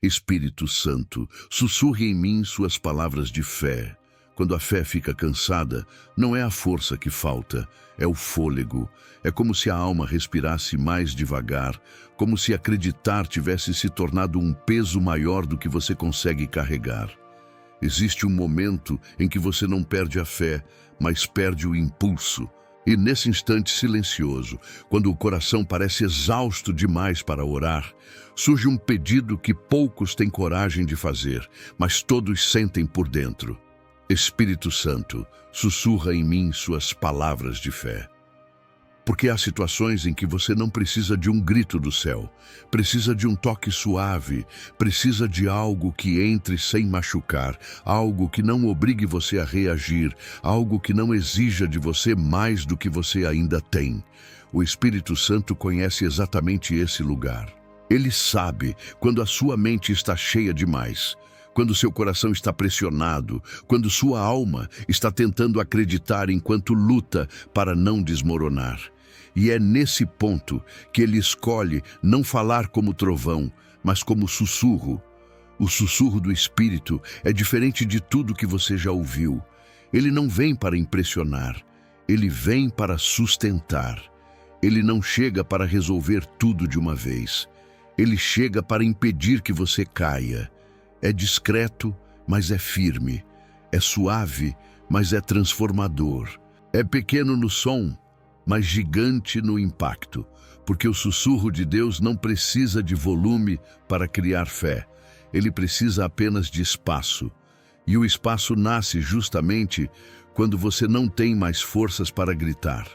Espírito Santo, sussurre em mim suas palavras de fé. Quando a fé fica cansada, não é a força que falta, é o fôlego. É como se a alma respirasse mais devagar, como se acreditar tivesse se tornado um peso maior do que você consegue carregar. Existe um momento em que você não perde a fé, mas perde o impulso. E nesse instante silencioso, quando o coração parece exausto demais para orar, surge um pedido que poucos têm coragem de fazer, mas todos sentem por dentro. Espírito Santo, sussurra em mim suas palavras de fé. Porque há situações em que você não precisa de um grito do céu, precisa de um toque suave, precisa de algo que entre sem machucar, algo que não obrigue você a reagir, algo que não exija de você mais do que você ainda tem. O Espírito Santo conhece exatamente esse lugar. Ele sabe quando a sua mente está cheia demais, quando seu coração está pressionado, quando sua alma está tentando acreditar enquanto luta para não desmoronar. E é nesse ponto que ele escolhe não falar como trovão, mas como sussurro. O sussurro do Espírito é diferente de tudo que você já ouviu. Ele não vem para impressionar, ele vem para sustentar. Ele não chega para resolver tudo de uma vez. Ele chega para impedir que você caia. É discreto, mas é firme. É suave, mas é transformador. É pequeno no som, mas gigante no impacto, porque o sussurro de Deus não precisa de volume para criar fé. Ele precisa apenas de espaço. E o espaço nasce justamente quando você não tem mais forças para gritar.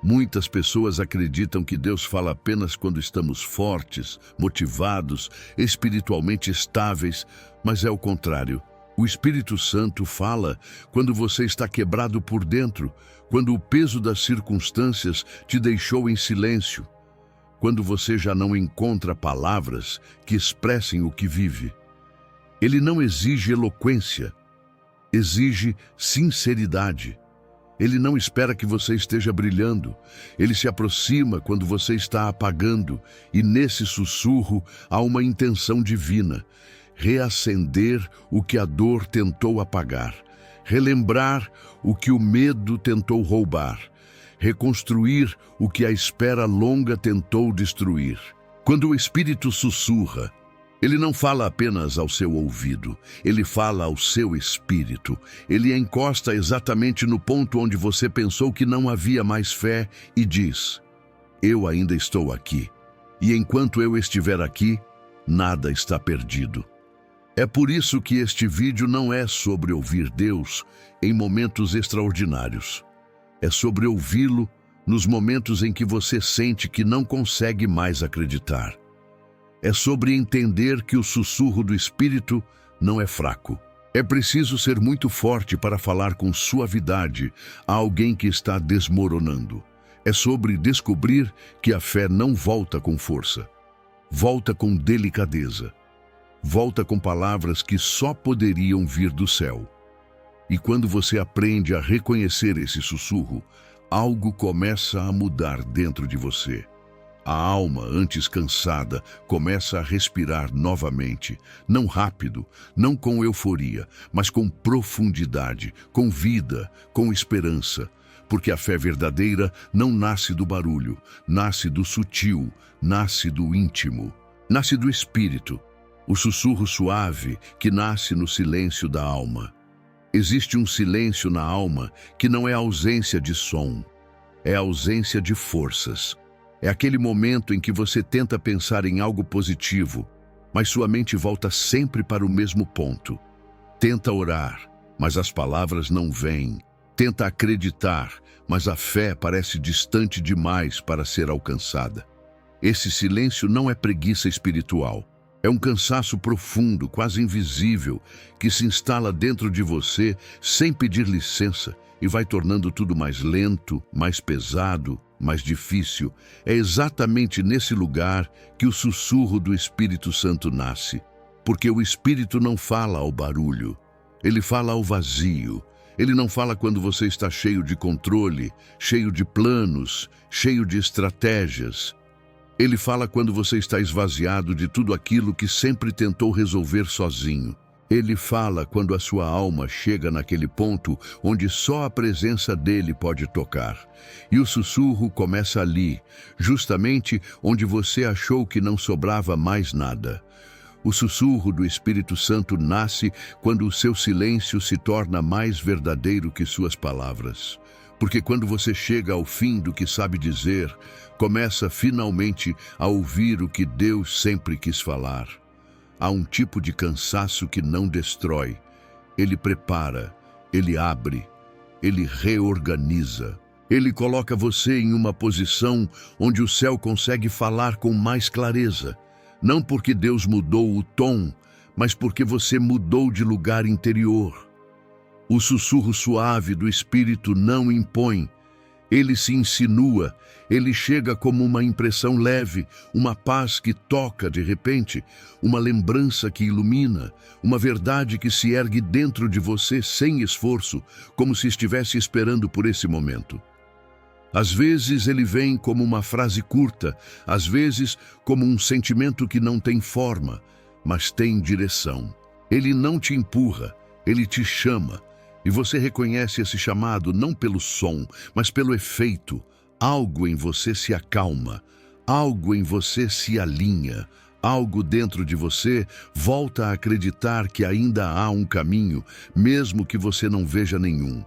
Muitas pessoas acreditam que Deus fala apenas quando estamos fortes, motivados, espiritualmente estáveis, mas é o contrário. O Espírito Santo fala quando você está quebrado por dentro, quando o peso das circunstâncias te deixou em silêncio, quando você já não encontra palavras que expressem o que vive. Ele não exige eloquência, exige sinceridade. Ele não espera que você esteja brilhando. Ele se aproxima quando você está apagando, e nesse sussurro há uma intenção divina: reacender o que a dor tentou apagar, relembrar o que o medo tentou roubar, reconstruir o que a espera longa tentou destruir. Quando o Espírito sussurra, ele não fala apenas ao seu ouvido, ele fala ao seu espírito. Ele encosta exatamente no ponto onde você pensou que não havia mais fé e diz: eu ainda estou aqui, e enquanto eu estiver aqui, nada está perdido. É por isso que este vídeo não é sobre ouvir Deus em momentos extraordinários. É sobre ouvi-lo nos momentos em que você sente que não consegue mais acreditar. É sobre entender que o sussurro do Espírito não é fraco. É preciso ser muito forte para falar com suavidade a alguém que está desmoronando. É sobre descobrir que a fé não volta com força. Volta com delicadeza. Volta com palavras que só poderiam vir do céu. E quando você aprende a reconhecer esse sussurro, algo começa a mudar dentro de você. A alma, antes cansada, começa a respirar novamente, não rápido, não com euforia, mas com profundidade, com vida, com esperança. Porque a fé verdadeira não nasce do barulho, nasce do sutil, nasce do íntimo, nasce do espírito. O sussurro suave que nasce no silêncio da alma. Existe um silêncio na alma que não é ausência de som, é ausência de forças. É aquele momento em que você tenta pensar em algo positivo, mas sua mente volta sempre para o mesmo ponto. Tenta orar, mas as palavras não vêm. Tenta acreditar, mas a fé parece distante demais para ser alcançada. Esse silêncio não é preguiça espiritual. É um cansaço profundo, quase invisível, que se instala dentro de você sem pedir licença e vai tornando tudo mais lento, mais pesado, mais difícil. É exatamente nesse lugar que o sussurro do Espírito Santo nasce. Porque o Espírito não fala ao barulho, ele fala ao vazio. Ele não fala quando você está cheio de controle, cheio de planos, cheio de estratégias. Ele fala quando você está esvaziado de tudo aquilo que sempre tentou resolver sozinho. Ele fala quando a sua alma chega naquele ponto onde só a presença dele pode tocar. E o sussurro começa ali, justamente onde você achou que não sobrava mais nada. O sussurro do Espírito Santo nasce quando o seu silêncio se torna mais verdadeiro que suas palavras. Porque quando você chega ao fim do que sabe dizer, começa finalmente a ouvir o que Deus sempre quis falar. Há um tipo de cansaço que não destrói. Ele prepara, ele abre, ele reorganiza. Ele coloca você em uma posição onde o céu consegue falar com mais clareza. Não porque Deus mudou o tom, mas porque você mudou de lugar interior. O sussurro suave do Espírito não impõe. Ele se insinua, ele chega como uma impressão leve, uma paz que toca de repente, uma lembrança que ilumina, uma verdade que se ergue dentro de você sem esforço, como se estivesse esperando por esse momento. Às vezes ele vem como uma frase curta, às vezes como um sentimento que não tem forma, mas tem direção. Ele não te empurra, ele te chama. E você reconhece esse chamado não pelo som, mas pelo efeito. Algo em você se acalma, algo em você se alinha, algo dentro de você volta a acreditar que ainda há um caminho, mesmo que você não veja nenhum.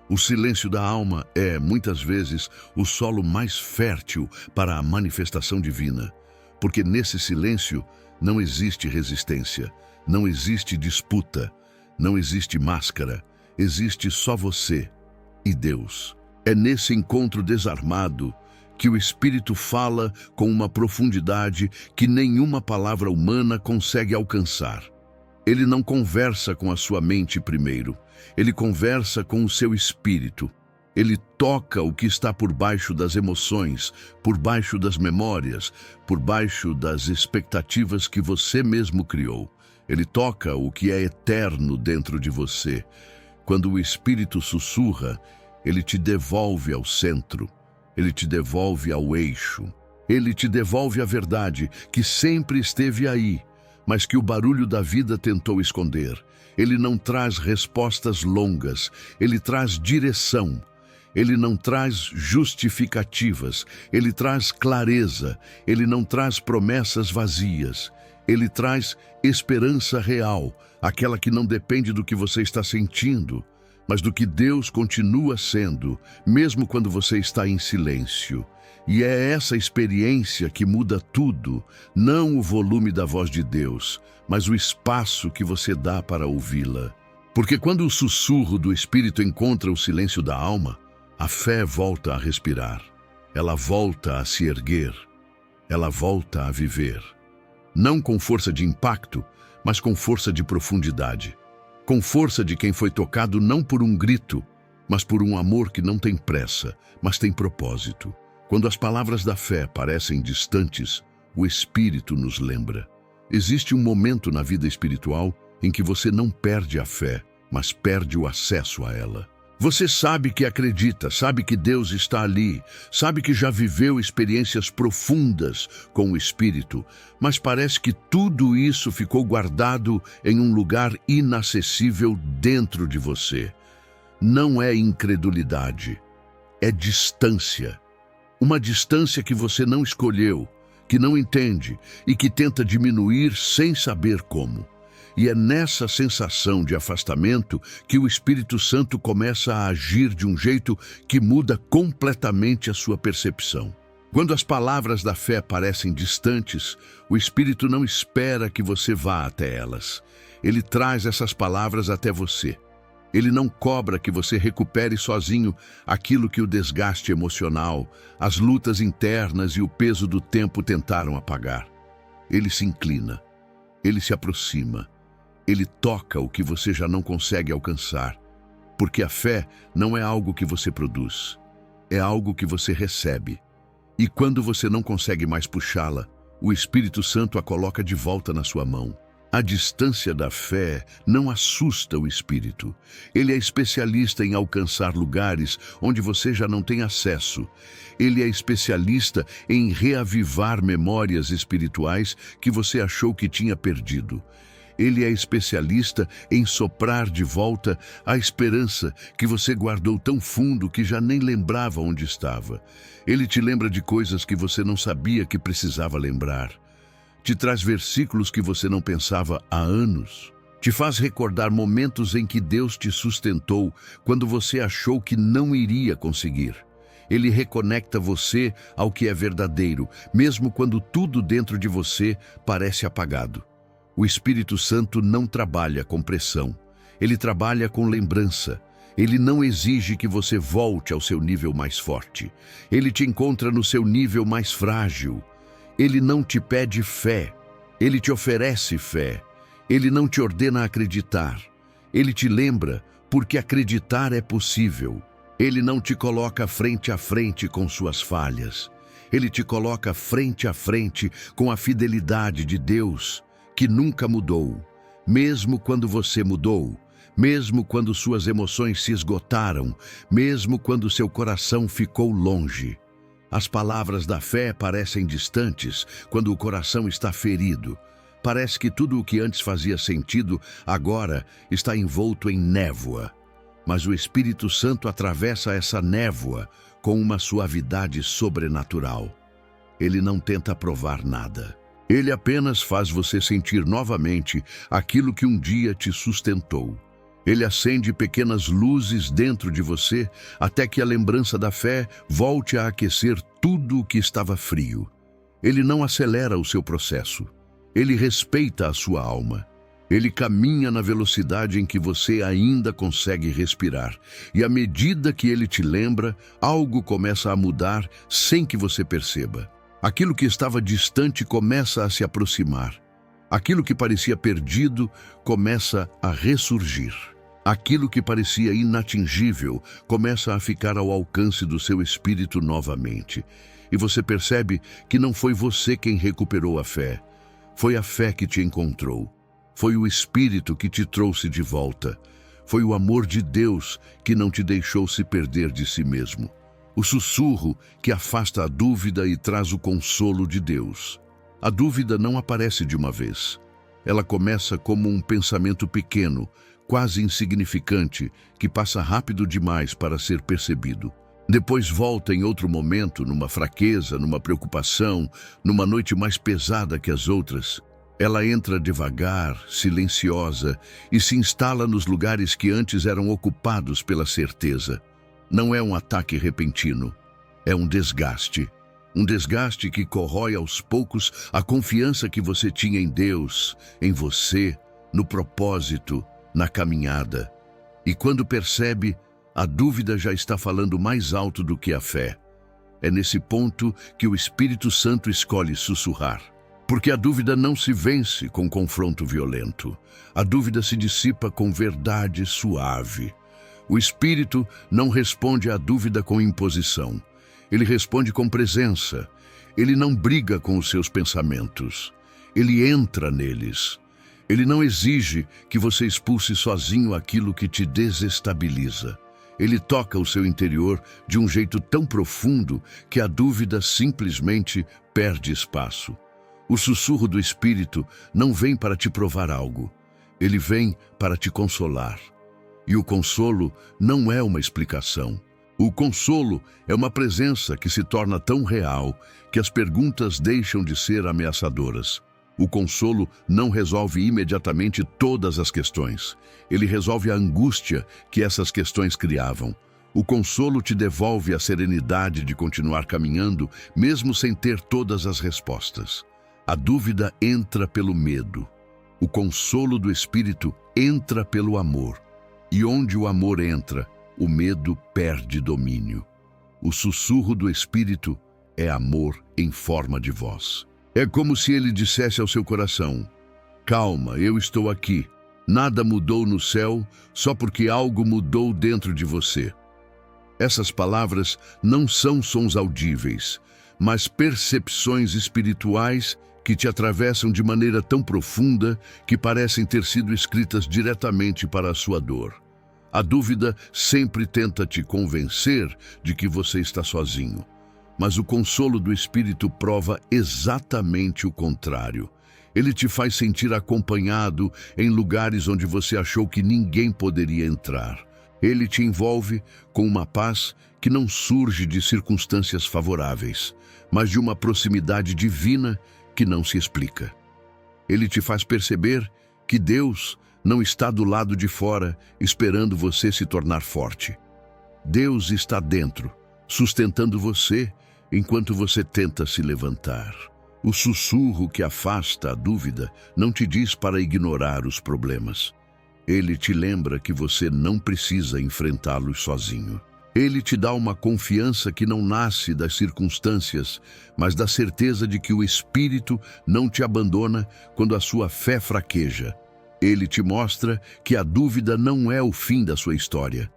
O silêncio da alma é, muitas vezes, o solo mais fértil para a manifestação divina, porque nesse silêncio não existe resistência, não existe disputa, não existe máscara. Existe só você e Deus. É nesse encontro desarmado que o Espírito fala com uma profundidade que nenhuma palavra humana consegue alcançar. Ele não conversa com a sua mente primeiro. Ele conversa com o seu espírito. Ele toca o que está por baixo das emoções, por baixo das memórias, por baixo das expectativas que você mesmo criou. Ele toca o que é eterno dentro de você. Quando o Espírito sussurra, ele te devolve ao centro, ele te devolve ao eixo, ele te devolve a verdade que sempre esteve aí, mas que o barulho da vida tentou esconder. Ele não traz respostas longas, ele traz direção. Ele não traz justificativas, ele traz clareza, ele não traz promessas vazias. Ele traz esperança real, aquela que não depende do que você está sentindo, mas do que Deus continua sendo, mesmo quando você está em silêncio. E é essa experiência que muda tudo, não o volume da voz de Deus, mas o espaço que você dá para ouvi-la. Porque quando o sussurro do Espírito encontra o silêncio da alma, a fé volta a respirar, ela volta a se erguer, ela volta a viver. Não com força de impacto, mas com força de profundidade. Com força de quem foi tocado não por um grito, mas por um amor que não tem pressa, mas tem propósito. Quando as palavras da fé parecem distantes, o Espírito nos lembra. Existe um momento na vida espiritual em que você não perde a fé, mas perde o acesso a ela. Você sabe que acredita, sabe que Deus está ali, sabe que já viveu experiências profundas com o Espírito, mas parece que tudo isso ficou guardado em um lugar inacessível dentro de você. Não é incredulidade, é distância. Uma distância que você não escolheu, que não entende e que tenta diminuir sem saber como. E é nessa sensação de afastamento que o Espírito Santo começa a agir de um jeito que muda completamente a sua percepção. Quando as palavras da fé parecem distantes, o Espírito não espera que você vá até elas. Ele traz essas palavras até você. Ele não cobra que você recupere sozinho aquilo que o desgaste emocional, as lutas internas e o peso do tempo tentaram apagar. Ele se inclina, ele se aproxima. Ele toca o que você já não consegue alcançar, porque a fé não é algo que você produz, é algo que você recebe. E quando você não consegue mais puxá-la, o Espírito Santo a coloca de volta na sua mão. A distância da fé não assusta o espírito. Ele é especialista em alcançar lugares onde você já não tem acesso. Ele é especialista em reavivar memórias espirituais que você achou que tinha perdido. Ele é especialista em soprar de volta a esperança que você guardou tão fundo que já nem lembrava onde estava. Ele te lembra de coisas que você não sabia que precisava lembrar. Te traz versículos que você não pensava há anos. Te faz recordar momentos em que Deus te sustentou quando você achou que não iria conseguir. Ele reconecta você ao que é verdadeiro, mesmo quando tudo dentro de você parece apagado. O Espírito Santo não trabalha com pressão. Ele trabalha com lembrança. Ele não exige que você volte ao seu nível mais forte. Ele te encontra no seu nível mais frágil. Ele não te pede fé, ele te oferece fé. Ele não te ordena acreditar. Ele te lembra porque acreditar é possível. Ele não te coloca frente a frente com suas falhas. Ele te coloca frente a frente com a fidelidade de Deus, que nunca mudou. Mesmo quando você mudou, mesmo quando suas emoções se esgotaram, mesmo quando seu coração ficou longe. As palavras da fé parecem distantes quando o coração está ferido. Parece que tudo o que antes fazia sentido agora está envolto em névoa. Mas o Espírito Santo atravessa essa névoa com uma suavidade sobrenatural. Ele não tenta provar nada. Ele apenas faz você sentir novamente aquilo que um dia te sustentou. Ele acende pequenas luzes dentro de você até que a lembrança da fé volte a aquecer tudo o que estava frio. Ele não acelera o seu processo. Ele respeita a sua alma. Ele caminha na velocidade em que você ainda consegue respirar. E à medida que ele te lembra, algo começa a mudar sem que você perceba. Aquilo que estava distante começa a se aproximar. Aquilo que parecia perdido começa a ressurgir. Aquilo que parecia inatingível começa a ficar ao alcance do seu espírito novamente. E você percebe que não foi você quem recuperou a fé. Foi a fé que te encontrou. Foi o Espírito que te trouxe de volta. Foi o amor de Deus que não te deixou se perder de si mesmo. O sussurro que afasta a dúvida e traz o consolo de Deus. A dúvida não aparece de uma vez. Ela começa como um pensamento pequeno, quase insignificante, que passa rápido demais para ser percebido. Depois volta em outro momento, numa fraqueza, numa preocupação, numa noite mais pesada que as outras. Ela entra devagar, silenciosa, e se instala nos lugares que antes eram ocupados pela certeza. Não é um ataque repentino, é um desgaste. Um desgaste que corrói aos poucos a confiança que você tinha em Deus, em você, no propósito, na caminhada. E quando percebe, a dúvida já está falando mais alto do que a fé. É nesse ponto que o Espírito Santo escolhe sussurrar. Porque a dúvida não se vence com confronto violento. A dúvida se dissipa com verdade suave. O Espírito não responde à dúvida com imposição. Ele responde com presença. Ele não briga com os seus pensamentos. Ele entra neles. Ele não exige que você expulse sozinho aquilo que te desestabiliza. Ele toca o seu interior de um jeito tão profundo que a dúvida simplesmente perde espaço. O sussurro do Espírito não vem para te provar algo. Ele vem para te consolar. E o consolo não é uma explicação. O consolo é uma presença que se torna tão real que as perguntas deixam de ser ameaçadoras. O consolo não resolve imediatamente todas as questões. Ele resolve a angústia que essas questões criavam. O consolo te devolve a serenidade de continuar caminhando, mesmo sem ter todas as respostas. A dúvida entra pelo medo. O consolo do Espírito entra pelo amor. E onde o amor entra, o medo perde domínio. O sussurro do Espírito é amor em forma de voz. É como se ele dissesse ao seu coração: calma, eu estou aqui. Nada mudou no céu só porque algo mudou dentro de você. Essas palavras não são sons audíveis, mas percepções espirituais que te atravessam de maneira tão profunda que parecem ter sido escritas diretamente para a sua dor. A dúvida sempre tenta te convencer de que você está sozinho, mas o consolo do Espírito prova exatamente o contrário. Ele te faz sentir acompanhado em lugares onde você achou que ninguém poderia entrar. Ele te envolve com uma paz que não surge de circunstâncias favoráveis, mas de uma proximidade divina que não se explica. Ele te faz perceber que Deus não está do lado de fora esperando você se tornar forte. Deus está dentro, sustentando você enquanto você tenta se levantar. O sussurro que afasta a dúvida não te diz para ignorar os problemas. Ele te lembra que você não precisa enfrentá-los sozinho. Ele te dá uma confiança que não nasce das circunstâncias, mas da certeza de que o Espírito não te abandona quando a sua fé fraqueja. Ele te mostra que a dúvida não é o fim da sua história.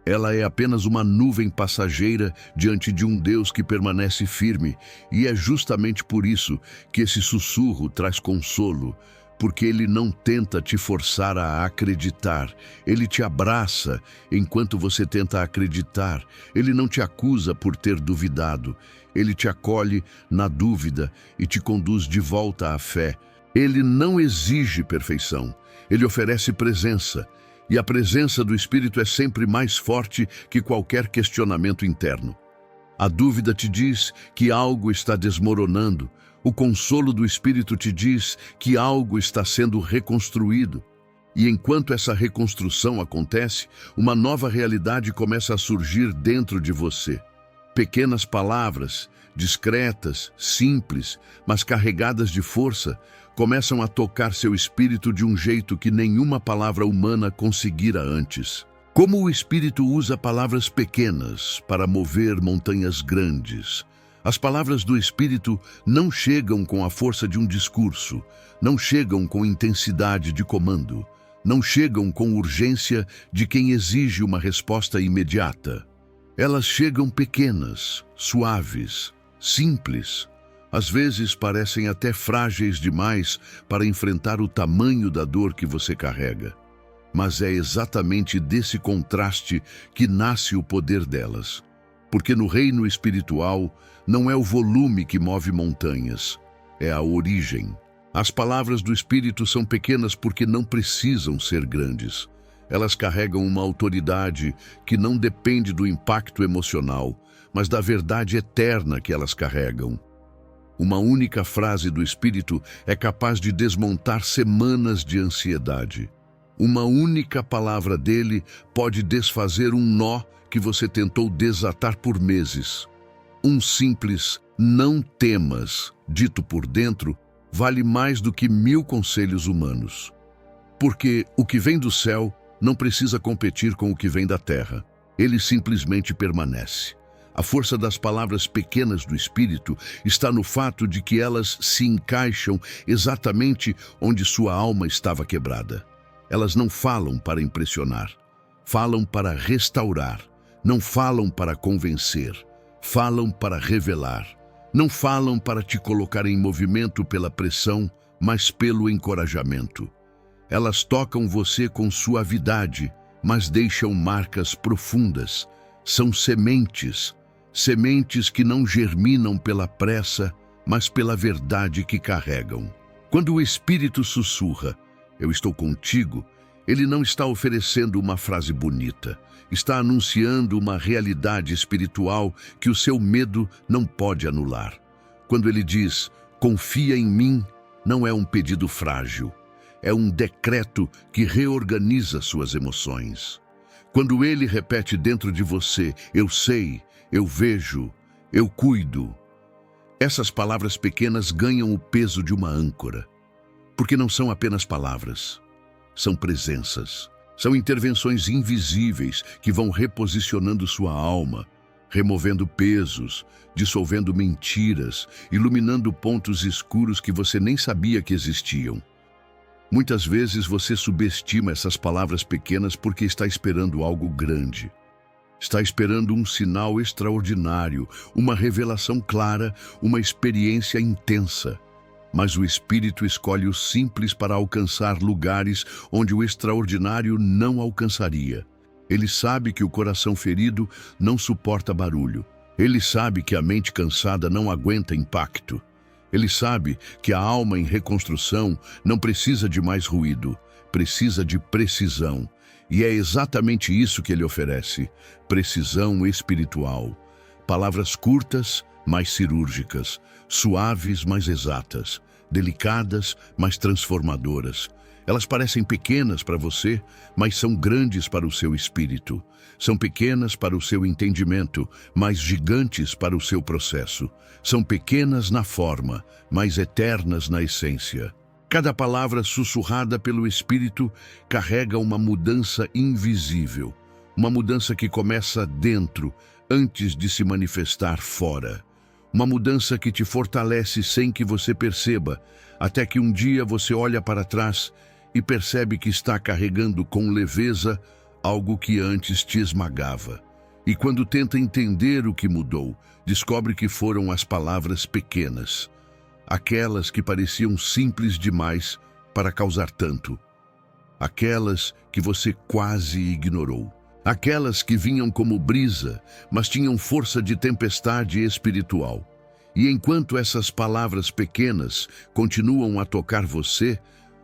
Ela é apenas uma nuvem passageira diante de um Deus que permanece firme, e é justamente por isso que esse sussurro traz consolo, porque ele não tenta te forçar a acreditar, ele te abraça enquanto você tenta acreditar, ele não te acusa por ter duvidado, ele te acolhe na dúvida e te conduz de volta à fé. Ele não exige perfeição, ele oferece presença. E a presença do Espírito é sempre mais forte que qualquer questionamento interno. A dúvida te diz que algo está desmoronando. O consolo do Espírito te diz que algo está sendo reconstruído. E enquanto essa reconstrução acontece, uma nova realidade começa a surgir dentro de você. Pequenas palavras, discretas, simples, mas carregadas de força, começam a tocar seu espírito de um jeito que nenhuma palavra humana conseguira antes. Como o Espírito usa palavras pequenas para mover montanhas grandes. As palavras do Espírito não chegam com a força de um discurso, não chegam com intensidade de comando, não chegam com urgência de quem exige uma resposta imediata. Elas chegam pequenas, suaves, simples. Às vezes parecem até frágeis demais para enfrentar o tamanho da dor que você carrega. Mas é exatamente desse contraste que nasce o poder delas. Porque no reino espiritual não é o volume que move montanhas, é a origem. As palavras do Espírito são pequenas porque não precisam ser grandes. Elas carregam uma autoridade que não depende do impacto emocional, mas da verdade eterna que elas carregam. Uma única frase do Espírito é capaz de desmontar semanas de ansiedade. Uma única palavra dele pode desfazer um nó que você tentou desatar por meses. Um simples "não temas", dito por dentro, vale mais do que 1000 conselhos humanos. Porque o que vem do céu não precisa competir com o que vem da terra. Ele simplesmente permanece. A força das palavras pequenas do Espírito está no fato de que elas se encaixam exatamente onde sua alma estava quebrada. Elas não falam para impressionar, falam para restaurar, não falam para convencer, falam para revelar. Não falam para te colocar em movimento pela pressão, mas pelo encorajamento. Elas tocam você com suavidade, mas deixam marcas profundas. São sementes, sementes que não germinam pela pressa, mas pela verdade que carregam. Quando o Espírito sussurra, "Eu estou contigo", ele não está oferecendo uma frase bonita. Está anunciando uma realidade espiritual que o seu medo não pode anular. Quando ele diz, "Confia em mim", não é um pedido frágil. É um decreto que reorganiza suas emoções. Quando ele repete dentro de você, "Eu sei, eu vejo, eu cuido", essas palavras pequenas ganham o peso de uma âncora. Porque não são apenas palavras, são presenças. São intervenções invisíveis que vão reposicionando sua alma, removendo pesos, dissolvendo mentiras, iluminando pontos escuros que você nem sabia que existiam. Muitas vezes você subestima essas palavras pequenas porque está esperando algo grande. Está esperando um sinal extraordinário, uma revelação clara, uma experiência intensa. mas o Espírito escolhe o simples para alcançar lugares onde o extraordinário não alcançaria. Ele sabe que o coração ferido não suporta barulho. Ele sabe que a mente cansada não aguenta impacto. Ele sabe que a alma em reconstrução não precisa de mais ruído, precisa de precisão. E é exatamente isso que ele oferece: precisão espiritual. Palavras curtas, mas cirúrgicas, suaves, mas exatas, delicadas, mas transformadoras. Elas parecem pequenas para você, mas são grandes para o seu espírito. São pequenas para o seu entendimento, mas gigantes para o seu processo. São pequenas na forma, mas eternas na essência. Cada palavra sussurrada pelo Espírito carrega uma mudança invisível. Uma mudança que começa dentro, antes de se manifestar fora. Uma mudança que te fortalece sem que você perceba, até que um dia você olha para trás e percebe que está carregando com leveza algo que antes te esmagava. E quando tenta entender o que mudou, descobre que foram as palavras pequenas, aquelas que pareciam simples demais para causar tanto, aquelas que você quase ignorou, aquelas que vinham como brisa, mas tinham força de tempestade espiritual. E enquanto essas palavras pequenas continuam a tocar você,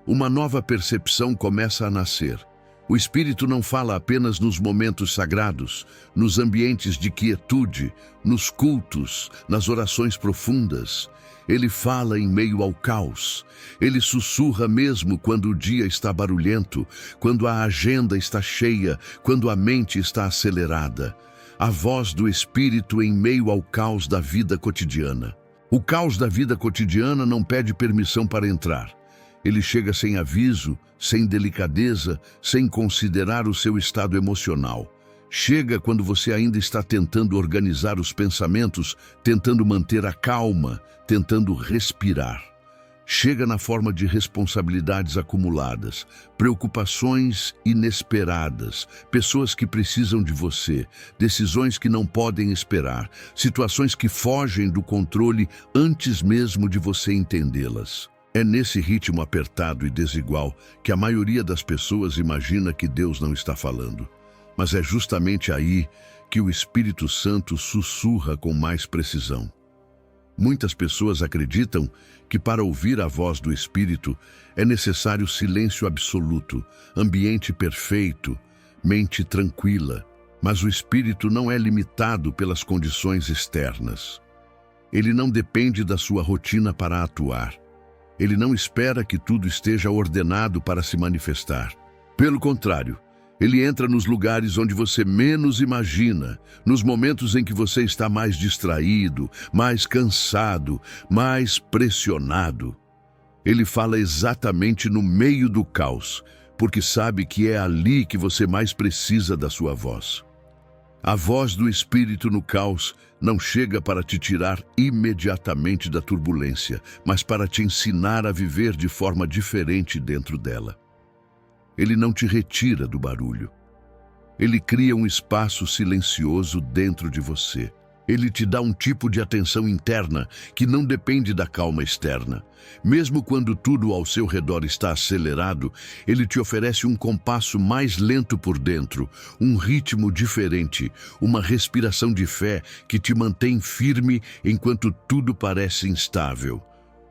uma nova percepção começa a nascer. O Espírito não fala apenas nos momentos sagrados, nos ambientes de quietude, nos cultos, nas orações profundas. Ele fala em meio ao caos. Ele sussurra mesmo quando o dia está barulhento, quando a agenda está cheia, quando a mente está acelerada. A voz do Espírito em meio ao caos da vida cotidiana. O caos da vida cotidiana não pede permissão para entrar. Ele chega sem aviso, sem delicadeza, sem considerar o seu estado emocional. Chega quando você ainda está tentando organizar os pensamentos, tentando manter a calma, tentando respirar. Chega na forma de responsabilidades acumuladas, preocupações inesperadas, pessoas que precisam de você, decisões que não podem esperar, situações que fogem do controle antes mesmo de você entendê-las. É nesse ritmo apertado e desigual que a maioria das pessoas imagina que Deus não está falando. Mas é justamente aí que o Espírito Santo sussurra com mais precisão. Muitas pessoas acreditam que para ouvir a voz do Espírito é necessário silêncio absoluto, ambiente perfeito, mente tranquila. Mas o Espírito não é limitado pelas condições externas. Ele não depende da sua rotina para atuar. Ele não espera que tudo esteja ordenado para se manifestar. Pelo contrário, ele entra nos lugares onde você menos imagina, nos momentos em que você está mais distraído, mais cansado, mais pressionado. Ele fala exatamente no meio do caos, porque sabe que é ali que você mais precisa da sua voz. A voz do Espírito no caos não chega para te tirar imediatamente da turbulência, mas para te ensinar a viver de forma diferente dentro dela. Ele não te retira do barulho. Ele cria um espaço silencioso dentro de você. Ele te dá um tipo de atenção interna que não depende da calma externa. Mesmo quando tudo ao seu redor está acelerado, ele te oferece um compasso mais lento por dentro, um ritmo diferente, uma respiração de fé que te mantém firme enquanto tudo parece instável.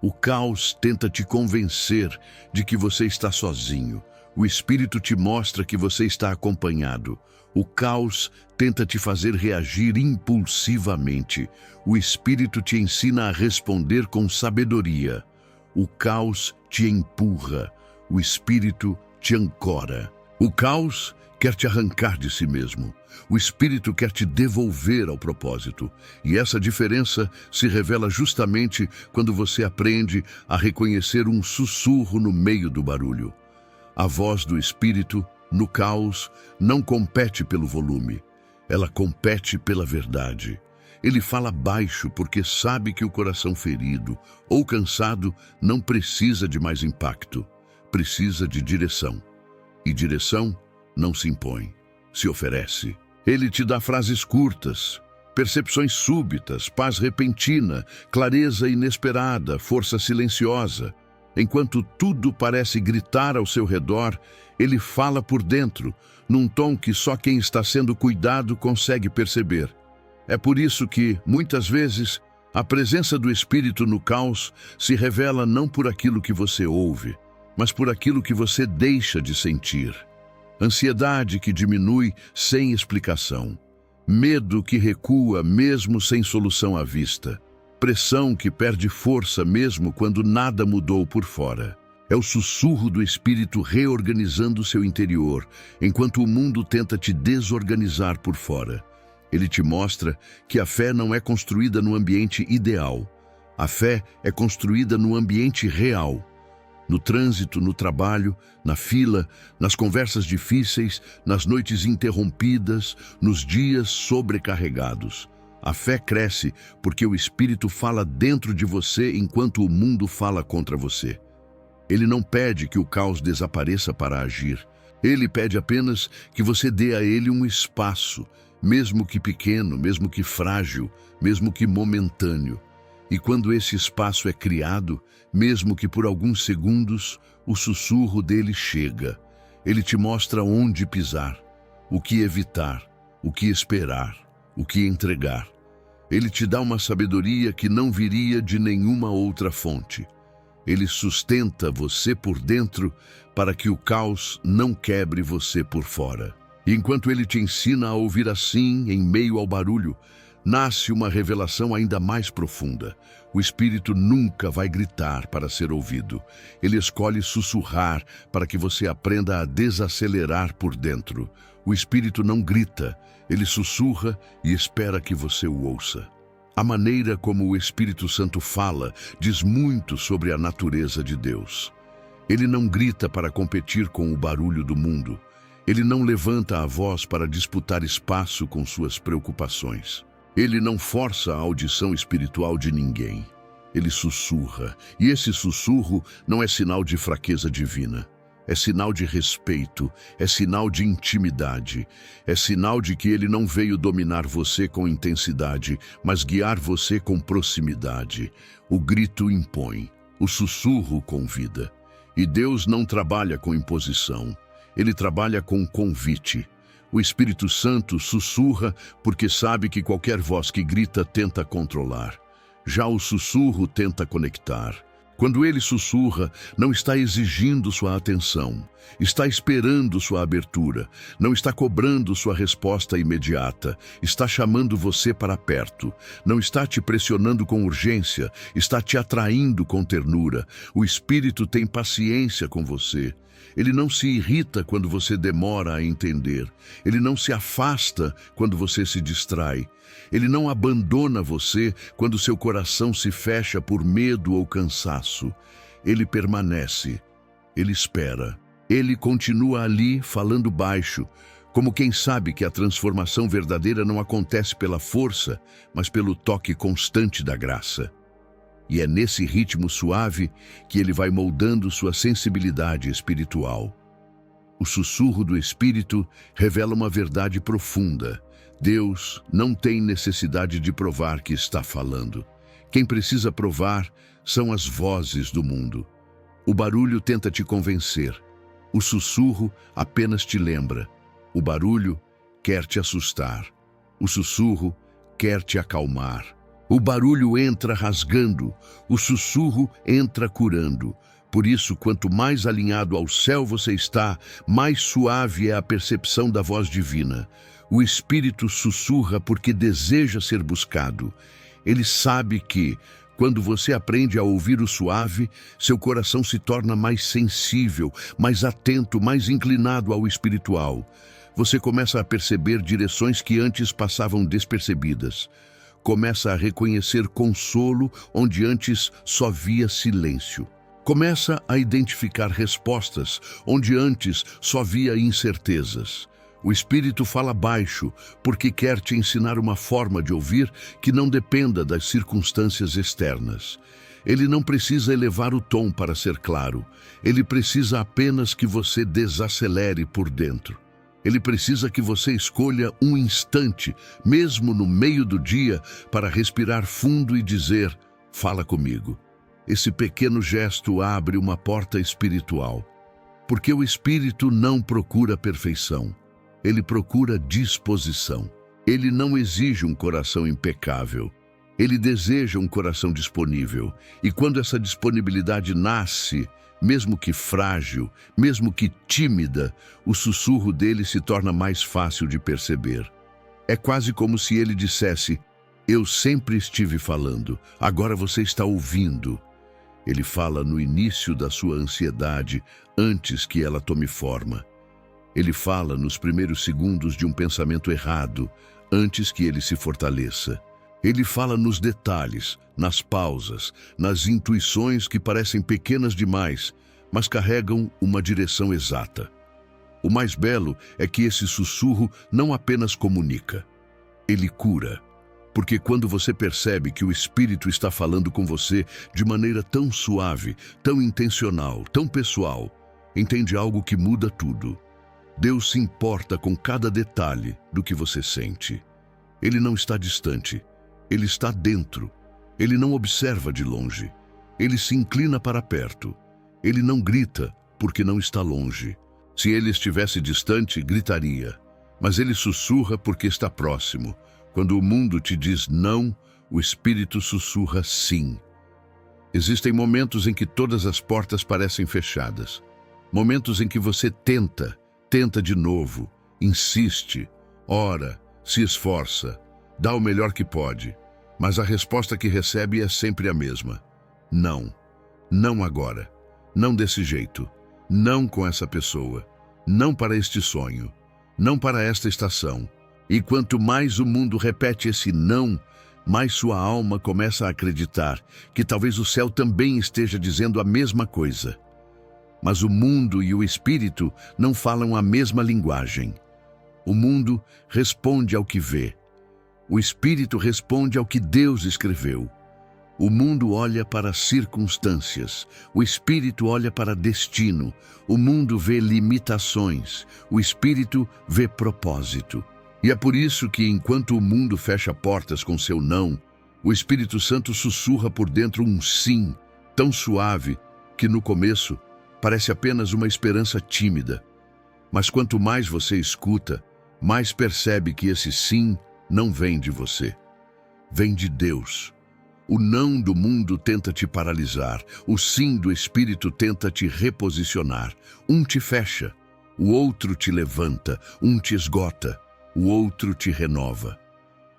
O caos tenta te convencer de que você está sozinho. O Espírito te mostra que você está acompanhado. O caos tenta te fazer reagir impulsivamente. O Espírito te ensina a responder com sabedoria. O caos te empurra. O Espírito te ancora. O caos quer te arrancar de si mesmo. O Espírito quer te devolver ao propósito. E essa diferença se revela justamente quando você aprende a reconhecer um sussurro no meio do barulho. A voz do Espírito, no caos, não compete pelo volume. Ela compete pela verdade. Ele fala baixo porque sabe que o coração ferido ou cansado não precisa de mais impacto. Precisa de direção. E direção não se impõe, se oferece. Ele te dá frases curtas, percepções súbitas, paz repentina, clareza inesperada, força silenciosa. Enquanto tudo parece gritar ao seu redor, ele fala por dentro, num tom que só quem está sendo cuidado consegue perceber. É por isso que, muitas vezes, a presença do Espírito no caos se revela não por aquilo que você ouve, mas por aquilo que você deixa de sentir. Ansiedade que diminui sem explicação. Medo que recua mesmo sem solução à vista. Pressão que perde força mesmo quando nada mudou por fora. É o sussurro do Espírito reorganizando seu interior, enquanto o mundo tenta te desorganizar por fora. Ele te mostra que a fé não é construída no ambiente ideal. A fé é construída no ambiente real. No trânsito, no trabalho, na fila, nas conversas difíceis, nas noites interrompidas, nos dias sobrecarregados. A fé cresce porque o Espírito fala dentro de você enquanto o mundo fala contra você. Ele não pede que o caos desapareça para agir. Ele pede apenas que você dê a ele um espaço, mesmo que pequeno, mesmo que frágil, mesmo que momentâneo. E quando esse espaço é criado, mesmo que por alguns segundos, o sussurro dele chega. Ele te mostra onde pisar, o que evitar, o que esperar, o que entregar. Ele te dá uma sabedoria que não viria de nenhuma outra fonte. Ele sustenta você por dentro para que o caos não quebre você por fora. E enquanto ele te ensina a ouvir assim, em meio ao barulho, nasce uma revelação ainda mais profunda. O Espírito nunca vai gritar para ser ouvido. Ele escolhe sussurrar para que você aprenda a desacelerar por dentro. O Espírito não grita, ele sussurra e espera que você o ouça. A maneira como o Espírito Santo fala diz muito sobre a natureza de Deus. Ele não grita para competir com o barulho do mundo. Ele não levanta a voz para disputar espaço com suas preocupações. Ele não força a audição espiritual de ninguém. Ele sussurra, e esse sussurro não é sinal de fraqueza divina. É sinal de respeito, é sinal de intimidade, é sinal de que ele não veio dominar você com intensidade, mas guiar você com proximidade. O grito impõe, o sussurro convida. E Deus não trabalha com imposição, ele trabalha com convite. O Espírito Santo sussurra porque sabe que qualquer voz que grita tenta controlar. Já o sussurro tenta conectar. Quando ele sussurra, não está exigindo sua atenção, está esperando sua abertura, não está cobrando sua resposta imediata, está chamando você para perto, não está te pressionando com urgência, está te atraindo com ternura. O Espírito tem paciência com você. Ele não se irrita quando você demora a entender. Ele não se afasta quando você se distrai. Ele não abandona você quando seu coração se fecha por medo ou cansaço. Ele permanece. Ele espera. Ele continua ali, falando baixo, como quem sabe que a transformação verdadeira não acontece pela força, mas pelo toque constante da graça. E é nesse ritmo suave que ele vai moldando sua sensibilidade espiritual. O sussurro do Espírito revela uma verdade profunda. Deus não tem necessidade de provar que está falando. Quem precisa provar são as vozes do mundo. O barulho tenta te convencer. O sussurro apenas te lembra. O barulho quer te assustar. O sussurro quer te acalmar. O barulho entra rasgando, o sussurro entra curando. Por isso, quanto mais alinhado ao céu você está, mais suave é a percepção da voz divina. O Espírito sussurra porque deseja ser buscado. Ele sabe que, quando você aprende a ouvir o suave, seu coração se torna mais sensível, mais atento, mais inclinado ao espiritual. Você começa a perceber direções que antes passavam despercebidas. Começa a reconhecer consolo onde antes só via silêncio. Começa a identificar respostas onde antes só via incertezas. O Espírito fala baixo porque quer te ensinar uma forma de ouvir que não dependa das circunstâncias externas. Ele não precisa elevar o tom para ser claro. Ele precisa apenas que você desacelere por dentro. Ele precisa que você escolha um instante, mesmo no meio do dia, para respirar fundo e dizer: fala comigo. Esse pequeno gesto abre uma porta espiritual. Porque o Espírito não procura perfeição. Ele procura disposição. Ele não exige um coração impecável. Ele deseja um coração disponível. E quando essa disponibilidade nasce, mesmo que frágil, mesmo que tímida, o sussurro dele se torna mais fácil de perceber. É quase como se ele dissesse: eu sempre estive falando, agora você está ouvindo. Ele fala no início da sua ansiedade, antes que ela tome forma. Ele fala nos primeiros segundos de um pensamento errado, antes que ele se fortaleça. Ele fala nos detalhes, nas pausas, nas intuições que parecem pequenas demais, mas carregam uma direção exata. O mais belo é que esse sussurro não apenas comunica, ele cura. Porque quando você percebe que o Espírito está falando com você de maneira tão suave, tão intencional, tão pessoal, entende algo que muda tudo. Deus se importa com cada detalhe do que você sente. Ele não está distante, ele está dentro. Ele não observa de longe, ele se inclina para perto. Ele não grita porque não está longe. Se ele estivesse distante, gritaria, mas ele sussurra porque está próximo. Quando o mundo te diz não, o Espírito sussurra sim. Existem momentos em que todas as portas parecem fechadas. Momentos em que você tenta de novo, insiste, ora, se esforça, dá o melhor que pode. Mas a resposta que recebe é sempre a mesma. Não. Não agora. Não desse jeito. Não com essa pessoa. Não para este sonho. Não para esta estação. E quanto mais o mundo repete esse não, mais sua alma começa a acreditar que talvez o céu também esteja dizendo a mesma coisa. Mas o mundo e o Espírito não falam a mesma linguagem. O mundo responde ao que vê. O Espírito responde ao que Deus escreveu. O mundo olha para circunstâncias, o Espírito olha para destino. O mundo vê limitações, o Espírito vê propósito. E é por isso que, enquanto o mundo fecha portas com seu não, o Espírito Santo sussurra por dentro um sim, tão suave que no começo parece apenas uma esperança tímida. Mas quanto mais você escuta, mais percebe que esse sim não vem de você, vem de Deus. O não do mundo tenta te paralisar, o sim do Espírito tenta te reposicionar. Um te fecha, o outro te levanta, um te esgota, o outro te renova.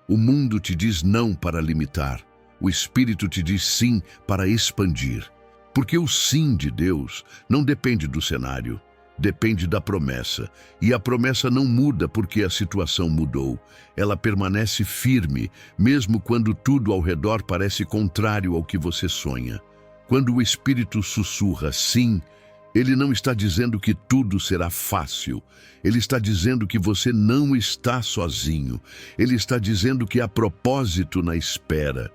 O mundo te diz não para limitar, o Espírito te diz sim para expandir. Porque o sim de Deus não depende do cenário, depende da promessa. E a promessa não muda porque a situação mudou. Ela permanece firme, mesmo quando tudo ao redor parece contrário ao que você sonha. Quando o Espírito sussurra sim, ele não está dizendo que tudo será fácil. Ele está dizendo que você não está sozinho. Ele está dizendo que há propósito na espera.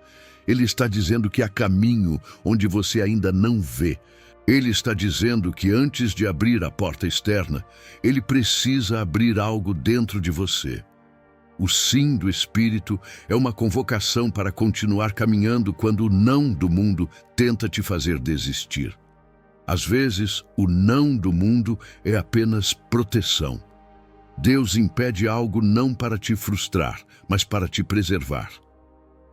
Ele está dizendo que há caminho onde você ainda não vê. Ele está dizendo que antes de abrir a porta externa, ele precisa abrir algo dentro de você. O sim do Espírito é uma convocação para continuar caminhando quando o não do mundo tenta te fazer desistir. Às vezes, o não do mundo é apenas proteção. Deus impede algo não para te frustrar, mas para te preservar.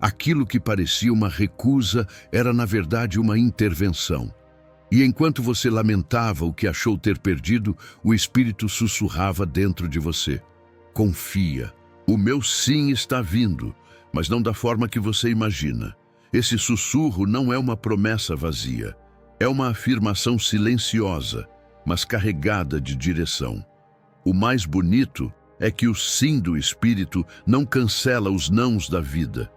Aquilo que parecia uma recusa era, na verdade, uma intervenção. E enquanto você lamentava o que achou ter perdido, o Espírito sussurrava dentro de você: confia, o meu sim está vindo, mas não da forma que você imagina. Esse sussurro não é uma promessa vazia, é uma afirmação silenciosa, mas carregada de direção. O mais bonito é que o sim do Espírito não cancela os nãos da vida.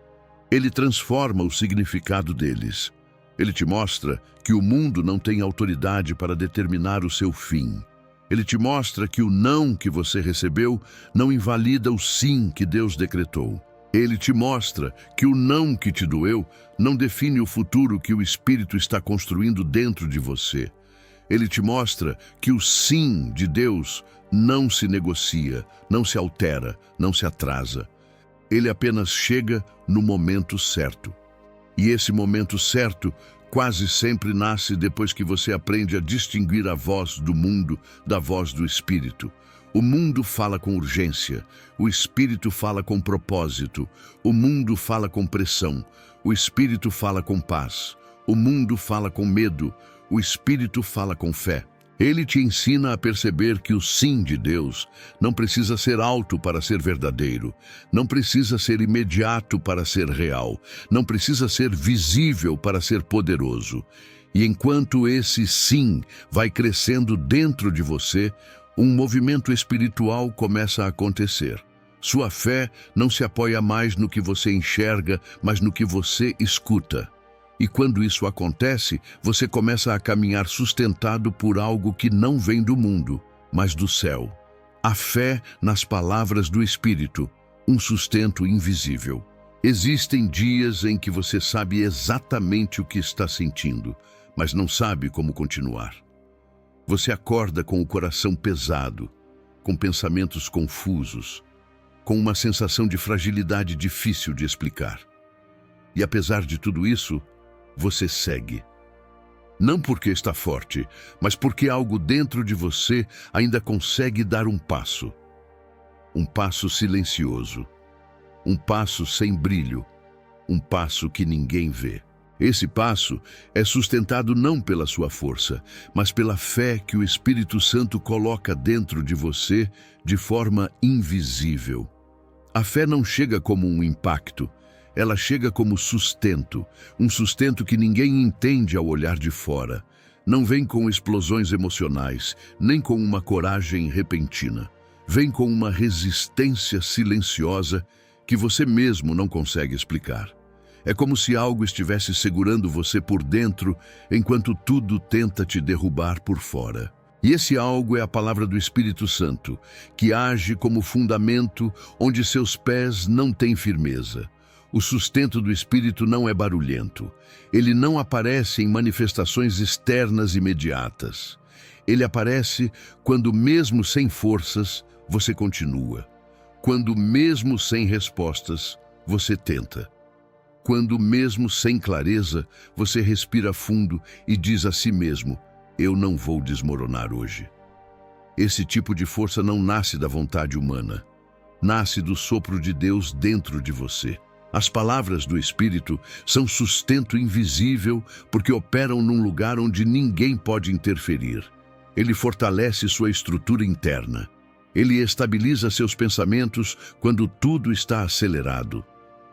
Ele transforma o significado deles. Ele te mostra que o mundo não tem autoridade para determinar o seu fim. Ele te mostra que o não que você recebeu não invalida o sim que Deus decretou. Ele te mostra que o não que te doeu não define o futuro que o Espírito está construindo dentro de você. Ele te mostra que o sim de Deus não se negocia, não se altera, não se atrasa. Ele apenas chega no momento certo. E esse momento certo quase sempre nasce depois que você aprende a distinguir a voz do mundo da voz do Espírito. O mundo fala com urgência, o Espírito fala com propósito, o mundo fala com pressão, o Espírito fala com paz, o mundo fala com medo, o Espírito fala com fé. Ele te ensina a perceber que o sim de Deus não precisa ser alto para ser verdadeiro, não precisa ser imediato para ser real, não precisa ser visível para ser poderoso. E enquanto esse sim vai crescendo dentro de você, um movimento espiritual começa a acontecer. Sua fé não se apoia mais no que você enxerga, mas no que você escuta. E quando isso acontece, você começa a caminhar sustentado por algo que não vem do mundo, mas do céu. A fé nas palavras do Espírito, um sustento invisível. Existem dias em que você sabe exatamente o que está sentindo, mas não sabe como continuar. Você acorda com o coração pesado, com pensamentos confusos, com uma sensação de fragilidade difícil de explicar. E apesar de tudo isso, você segue. Não porque está forte, mas porque algo dentro de você ainda consegue dar um passo. Um passo silencioso. Um passo sem brilho. Um passo que ninguém vê. Esse passo é sustentado não pela sua força, mas pela fé que o Espírito Santo coloca dentro de você de forma invisível. A fé não chega como um impacto, ela chega como sustento, um sustento que ninguém entende ao olhar de fora. Não vem com explosões emocionais, nem com uma coragem repentina. Vem com uma resistência silenciosa que você mesmo não consegue explicar. É como se algo estivesse segurando você por dentro, enquanto tudo tenta te derrubar por fora. E esse algo é a palavra do Espírito Santo, que age como fundamento onde seus pés não têm firmeza. O sustento do Espírito não é barulhento. Ele não aparece em manifestações externas imediatas. Ele aparece quando, mesmo sem forças, você continua. Quando, mesmo sem respostas, você tenta. Quando, mesmo sem clareza, você respira fundo e diz a si mesmo: eu não vou desmoronar hoje. Esse tipo de força não nasce da vontade humana. Nasce do sopro de Deus dentro de você. As palavras do Espírito são sustento invisível porque operam num lugar onde ninguém pode interferir. Ele fortalece sua estrutura interna. Ele estabiliza seus pensamentos quando tudo está acelerado.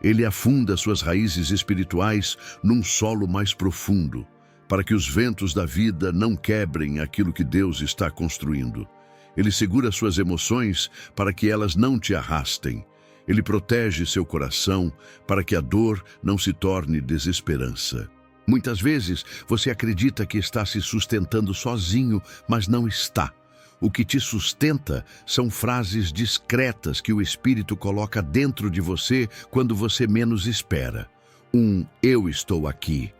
Ele afunda suas raízes espirituais num solo mais profundo, para que os ventos da vida não quebrem aquilo que Deus está construindo. Ele segura suas emoções para que elas não te arrastem. Ele protege seu coração para que a dor não se torne desesperança. Muitas vezes você acredita que está se sustentando sozinho, mas não está. O que te sustenta são frases discretas que o Espírito coloca dentro de você quando você menos espera. Eu estou aqui.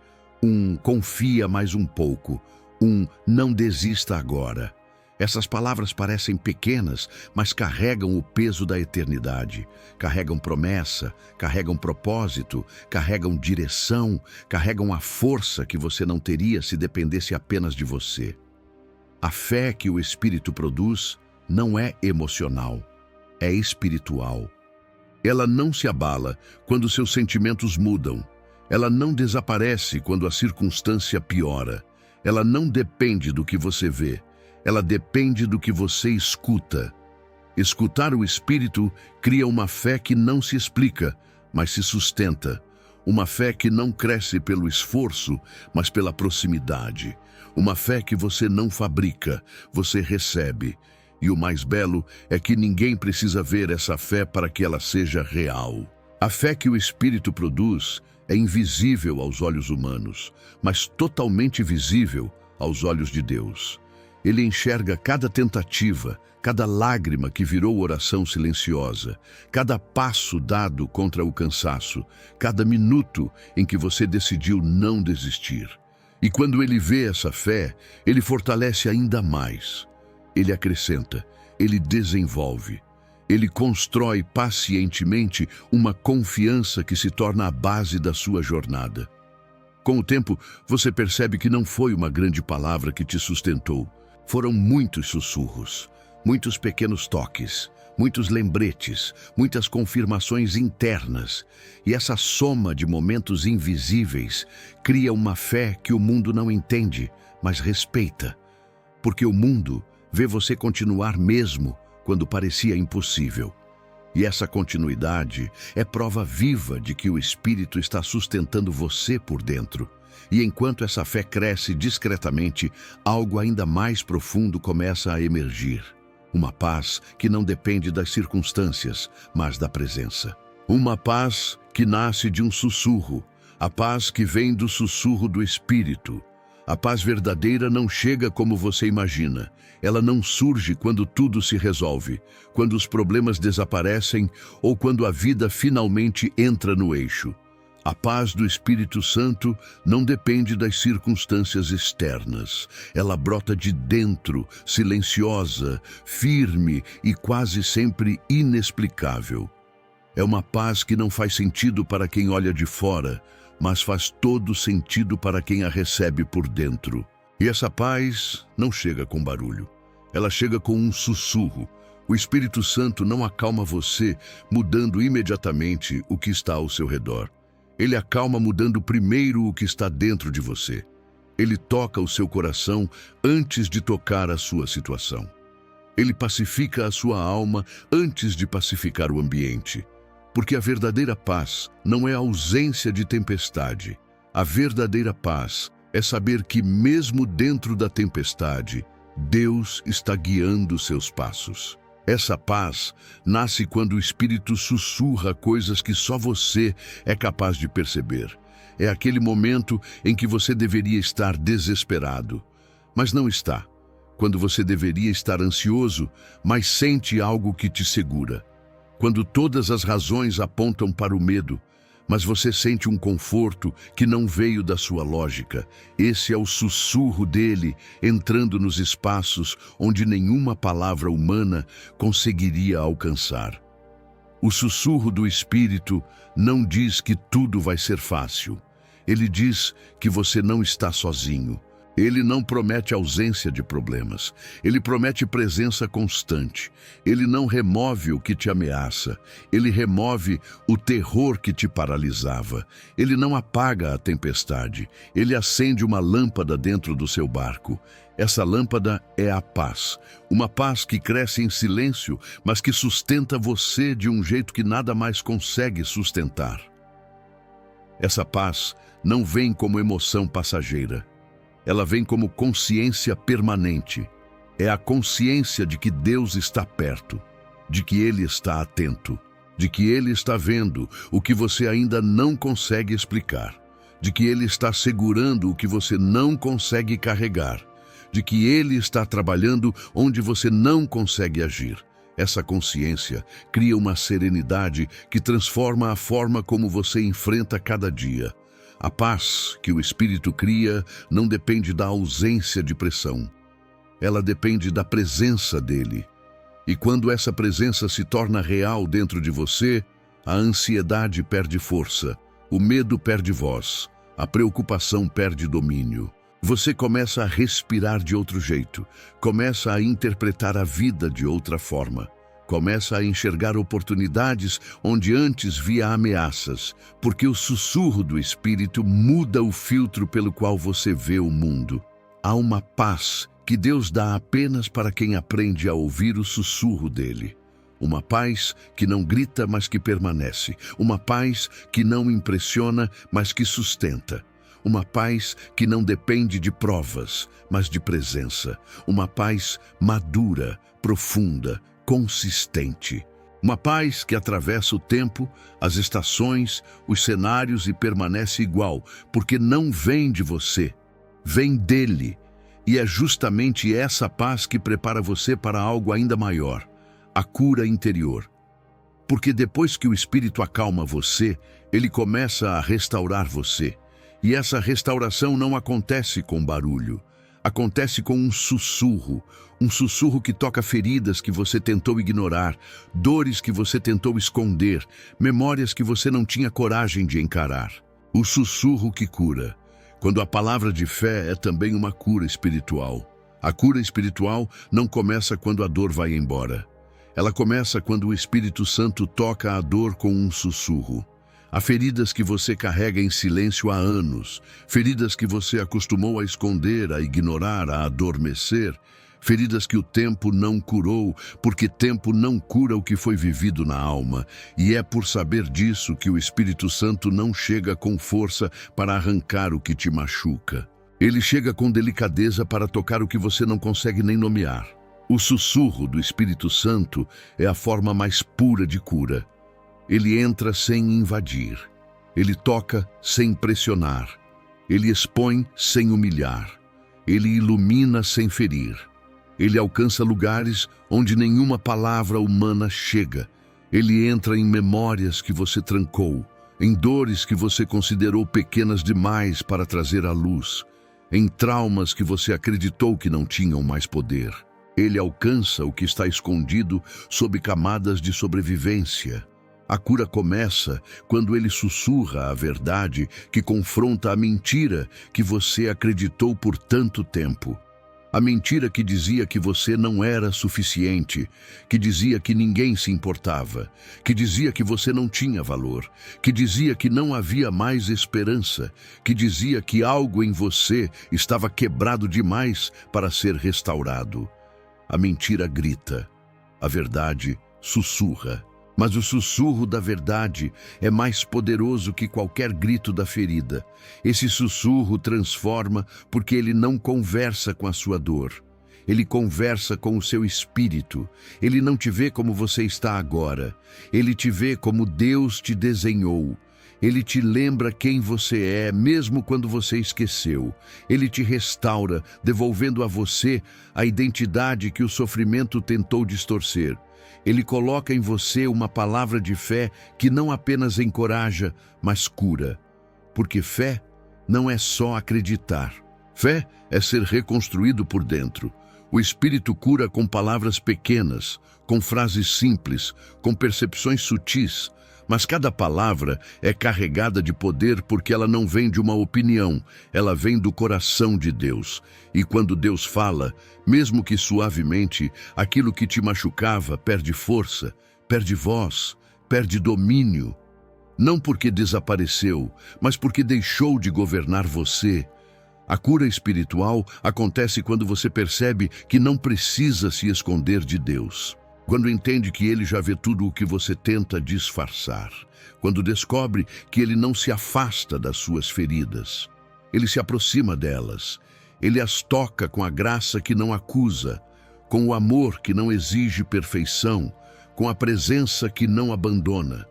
Confia mais um pouco. Não desista agora. Essas palavras parecem pequenas, mas carregam o peso da eternidade. Carregam promessa, carregam propósito, carregam direção, carregam a força que você não teria se dependesse apenas de você. A fé que o Espírito produz não é emocional, é espiritual. Ela não se abala quando seus sentimentos mudam. Ela não desaparece quando a circunstância piora. Ela não depende do que você vê. Ela depende do que você escuta. Escutar o Espírito cria uma fé que não se explica, mas se sustenta. Uma fé que não cresce pelo esforço, mas pela proximidade. Uma fé que você não fabrica, você recebe. E o mais belo é que ninguém precisa ver essa fé para que ela seja real. A fé que o Espírito produz é invisível aos olhos humanos, mas totalmente visível aos olhos de Deus. Ele enxerga cada tentativa, cada lágrima que virou oração silenciosa, cada passo dado contra o cansaço, cada minuto em que você decidiu não desistir. E quando ele vê essa fé, ele fortalece ainda mais. Ele acrescenta, ele desenvolve. Ele constrói pacientemente uma confiança que se torna a base da sua jornada. Com o tempo, você percebe que não foi uma grande palavra que te sustentou. Foram muitos sussurros, muitos pequenos toques, muitos lembretes, muitas confirmações internas. E essa soma de momentos invisíveis cria uma fé que o mundo não entende, mas respeita. Porque o mundo vê você continuar mesmo quando parecia impossível. E essa continuidade é prova viva de que o Espírito está sustentando você por dentro. E enquanto essa fé cresce discretamente, algo ainda mais profundo começa a emergir. Uma paz que não depende das circunstâncias, mas da presença. Uma paz que nasce de um sussurro, a paz que vem do sussurro do Espírito. A paz verdadeira não chega como você imagina. Ela não surge quando tudo se resolve, quando os problemas desaparecem ou quando a vida finalmente entra no eixo. A paz do Espírito Santo não depende das circunstâncias externas. Ela brota de dentro, silenciosa, firme e quase sempre inexplicável. É uma paz que não faz sentido para quem olha de fora, mas faz todo sentido para quem a recebe por dentro. E essa paz não chega com barulho. Ela chega com um sussurro. O Espírito Santo não acalma você mudando imediatamente o que está ao seu redor. Ele acalma mudando primeiro o que está dentro de você. Ele toca o seu coração antes de tocar a sua situação. Ele pacifica a sua alma antes de pacificar o ambiente. Porque a verdadeira paz não é a ausência de tempestade. A verdadeira paz é saber que mesmo dentro da tempestade, Deus está guiando seus passos. Essa paz nasce quando o Espírito sussurra coisas que só você é capaz de perceber. É aquele momento em que você deveria estar desesperado, mas não está. Quando você deveria estar ansioso, mas sente algo que te segura. Quando todas as razões apontam para o medo, mas você sente um conforto que não veio da sua lógica. Esse é o sussurro dele entrando nos espaços onde nenhuma palavra humana conseguiria alcançar. O sussurro do Espírito não diz que tudo vai ser fácil. Ele diz que você não está sozinho. Ele não promete ausência de problemas. Ele promete presença constante. Ele não remove o que te ameaça. Ele remove o terror que te paralisava. Ele não apaga a tempestade. Ele acende uma lâmpada dentro do seu barco. Essa lâmpada é a paz. Uma paz que cresce em silêncio, mas que sustenta você de um jeito que nada mais consegue sustentar. Essa paz não vem como emoção passageira. Ela vem como consciência permanente. É a consciência de que Deus está perto, de que Ele está atento, de que Ele está vendo o que você ainda não consegue explicar, de que Ele está segurando o que você não consegue carregar, de que Ele está trabalhando onde você não consegue agir. Essa consciência cria uma serenidade que transforma a forma como você enfrenta cada dia. A paz que o Espírito cria não depende da ausência de pressão. Ela depende da presença dele. E quando essa presença se torna real dentro de você, a ansiedade perde força, o medo perde voz, a preocupação perde domínio. Você começa a respirar de outro jeito, começa a interpretar a vida de outra forma. Começa a enxergar oportunidades onde antes via ameaças, porque o sussurro do Espírito muda o filtro pelo qual você vê o mundo. Há uma paz que Deus dá apenas para quem aprende a ouvir o sussurro dele. Uma paz que não grita, mas que permanece. Uma paz que não impressiona, mas que sustenta. Uma paz que não depende de provas, mas de presença. Uma paz madura, profunda, consistente. Uma paz que atravessa o tempo, as estações, os cenários e permanece igual, porque não vem de você, vem dele. E é justamente essa paz que prepara você para algo ainda maior, a cura interior. Porque depois que o Espírito acalma você, ele começa a restaurar você. E essa restauração não acontece com barulho. Acontece com um sussurro que toca feridas que você tentou ignorar, dores que você tentou esconder, memórias que você não tinha coragem de encarar. O sussurro que cura. Quando a palavra de fé é também uma cura espiritual. A cura espiritual não começa quando a dor vai embora. Ela começa quando o Espírito Santo toca a dor com um sussurro. Há feridas que você carrega em silêncio há anos, feridas que você acostumou a esconder, a ignorar, a adormecer, feridas que o tempo não curou, porque tempo não cura o que foi vivido na alma. E é por saber disso que o Espírito Santo não chega com força para arrancar o que te machuca. Ele chega com delicadeza para tocar o que você não consegue nem nomear. O sussurro do Espírito Santo é a forma mais pura de cura. Ele entra sem invadir. Ele toca sem pressionar. Ele expõe sem humilhar. Ele ilumina sem ferir. Ele alcança lugares onde nenhuma palavra humana chega. Ele entra em memórias que você trancou, em dores que você considerou pequenas demais para trazer à luz, em traumas que você acreditou que não tinham mais poder. Ele alcança o que está escondido sob camadas de sobrevivência. A cura começa quando ele sussurra a verdade que confronta a mentira que você acreditou por tanto tempo. A mentira que dizia que você não era suficiente, que dizia que ninguém se importava, que dizia que você não tinha valor, que dizia que não havia mais esperança, que dizia que algo em você estava quebrado demais para ser restaurado. A mentira grita, a verdade sussurra. Mas o sussurro da verdade é mais poderoso que qualquer grito da ferida. Esse sussurro transforma porque ele não conversa com a sua dor. Ele conversa com o seu espírito. Ele não te vê como você está agora. Ele te vê como Deus te desenhou. Ele te lembra quem você é, mesmo quando você esqueceu. Ele te restaura, devolvendo a você a identidade que o sofrimento tentou distorcer. Ele coloca em você uma palavra de fé que não apenas encoraja, mas cura. Porque fé não é só acreditar. Fé é ser reconstruído por dentro. O Espírito cura com palavras pequenas, com frases simples, com percepções sutis. Mas cada palavra é carregada de poder porque ela não vem de uma opinião, ela vem do coração de Deus. E quando Deus fala, mesmo que suavemente, aquilo que te machucava perde força, perde voz, perde domínio. Não porque desapareceu, mas porque deixou de governar você. A cura espiritual acontece quando você percebe que não precisa se esconder de Deus. Quando entende que Ele já vê tudo o que você tenta disfarçar. Quando descobre que Ele não se afasta das suas feridas. Ele se aproxima delas. Ele as toca com a graça que não acusa, com o amor que não exige perfeição, com a presença que não abandona.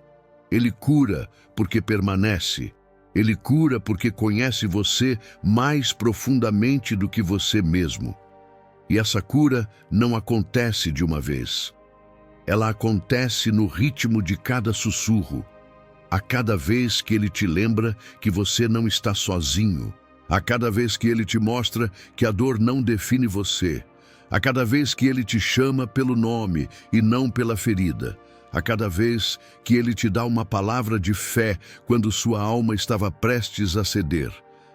Ele cura porque permanece. Ele cura porque conhece você mais profundamente do que você mesmo. E essa cura não acontece de uma vez. Ela acontece no ritmo de cada sussurro, a cada vez que ele te lembra que você não está sozinho, a cada vez que ele te mostra que a dor não define você, a cada vez que ele te chama pelo nome e não pela ferida, a cada vez que ele te dá uma palavra de fé quando sua alma estava prestes a ceder.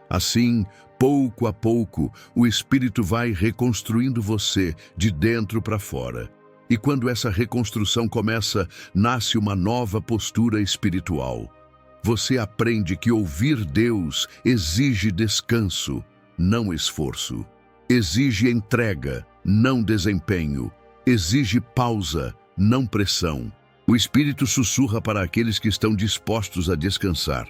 Assim, pouco a pouco, o Espírito vai reconstruindo você de dentro para fora. E quando essa reconstrução começa, nasce uma nova postura espiritual. Você aprende que ouvir Deus exige descanso, não esforço. Exige entrega, não desempenho. Exige pausa, não pressão. O Espírito sussurra para aqueles que estão dispostos a descansar.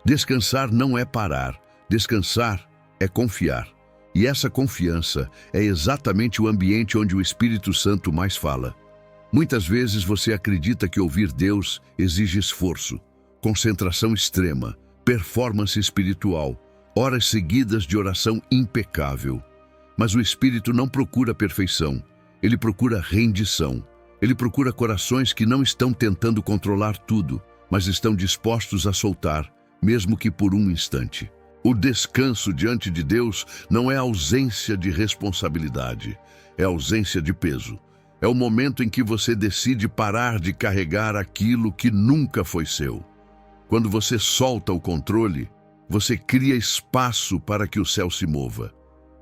Descansar não é parar. Descansar é confiar. E essa confiança é exatamente o ambiente onde o Espírito Santo mais fala. Muitas vezes você acredita que ouvir Deus exige esforço, concentração extrema, performance espiritual, horas seguidas de oração impecável. Mas o Espírito não procura perfeição, ele procura rendição. Ele procura corações que não estão tentando controlar tudo, mas estão dispostos a soltar, mesmo que por um instante. O descanso diante de Deus não é ausência de responsabilidade, é ausência de peso. É o momento em que você decide parar de carregar aquilo que nunca foi seu. Quando você solta o controle, você cria espaço para que o céu se mova.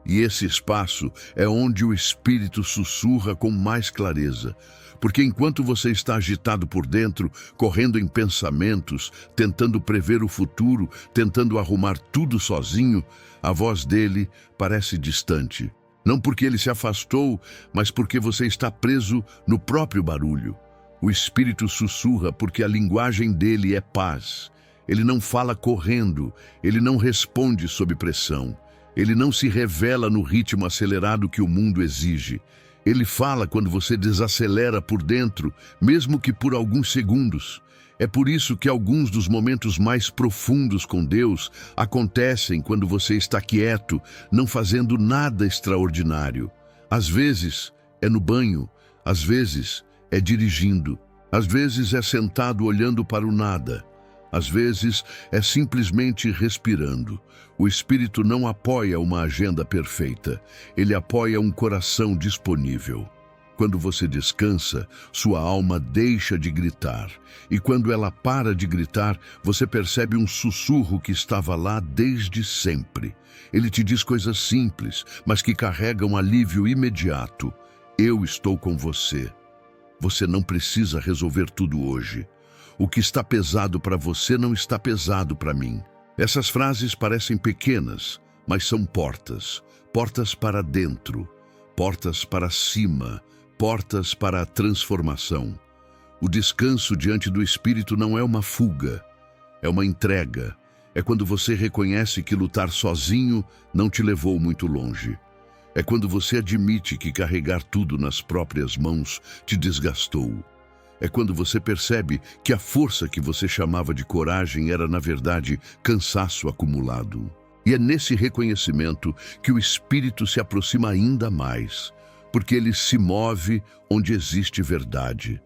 E esse espaço é onde o Espírito sussurra com mais clareza. Porque enquanto você está agitado por dentro, correndo em pensamentos, tentando prever o futuro, tentando arrumar tudo sozinho, a voz dele parece distante. Não porque ele se afastou, mas porque você está preso no próprio barulho. O Espírito sussurra porque a linguagem dele é paz. Ele não fala correndo, ele não responde sob pressão. Ele não se revela no ritmo acelerado que o mundo exige. Ele fala quando você desacelera por dentro, mesmo que por alguns segundos. É por isso que alguns dos momentos mais profundos com Deus acontecem quando você está quieto, não fazendo nada extraordinário. Às vezes é no banho, às vezes é dirigindo, às vezes é sentado olhando para o nada. Às vezes é simplesmente respirando. O Espírito não apoia uma agenda perfeita. Ele apoia um coração disponível. Quando você descansa, sua alma deixa de gritar. E quando ela para de gritar, você percebe um sussurro que estava lá desde sempre. Ele te diz coisas simples, mas que carregam alívio imediato. Eu estou com você. Você não precisa resolver tudo hoje. O que está pesado para você não está pesado para mim. Essas frases parecem pequenas, mas são portas. Portas para dentro, portas para cima, portas para a transformação. O descanso diante do Espírito não é uma fuga, é uma entrega. É quando você reconhece que lutar sozinho não te levou muito longe. É quando você admite que carregar tudo nas próprias mãos te desgastou. É quando você percebe que a força que você chamava de coragem era, na verdade, cansaço acumulado. E é nesse reconhecimento que o Espírito se aproxima ainda mais, porque ele se move onde existe verdade.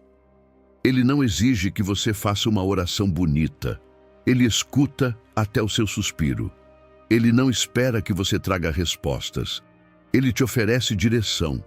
Ele não exige que você faça uma oração bonita. Ele escuta até o seu suspiro. Ele não espera que você traga respostas. Ele te oferece direção.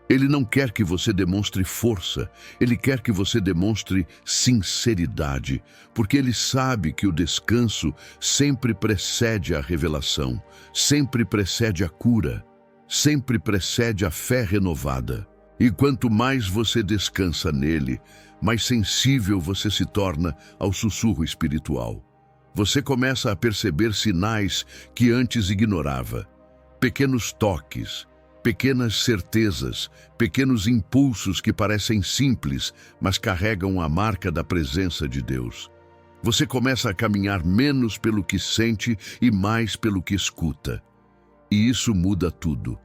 Ele não quer que você demonstre força, ele quer que você demonstre sinceridade, porque ele sabe que o descanso sempre precede a revelação, sempre precede a cura, sempre precede a fé renovada. E quanto mais você descansa nele, mais sensível você se torna ao sussurro espiritual. Você começa a perceber sinais que antes ignorava, pequenos toques, pequenas certezas, pequenos impulsos que parecem simples, mas carregam a marca da presença de Deus. Você começa a caminhar menos pelo que sente e mais pelo que escuta. E isso muda tudo.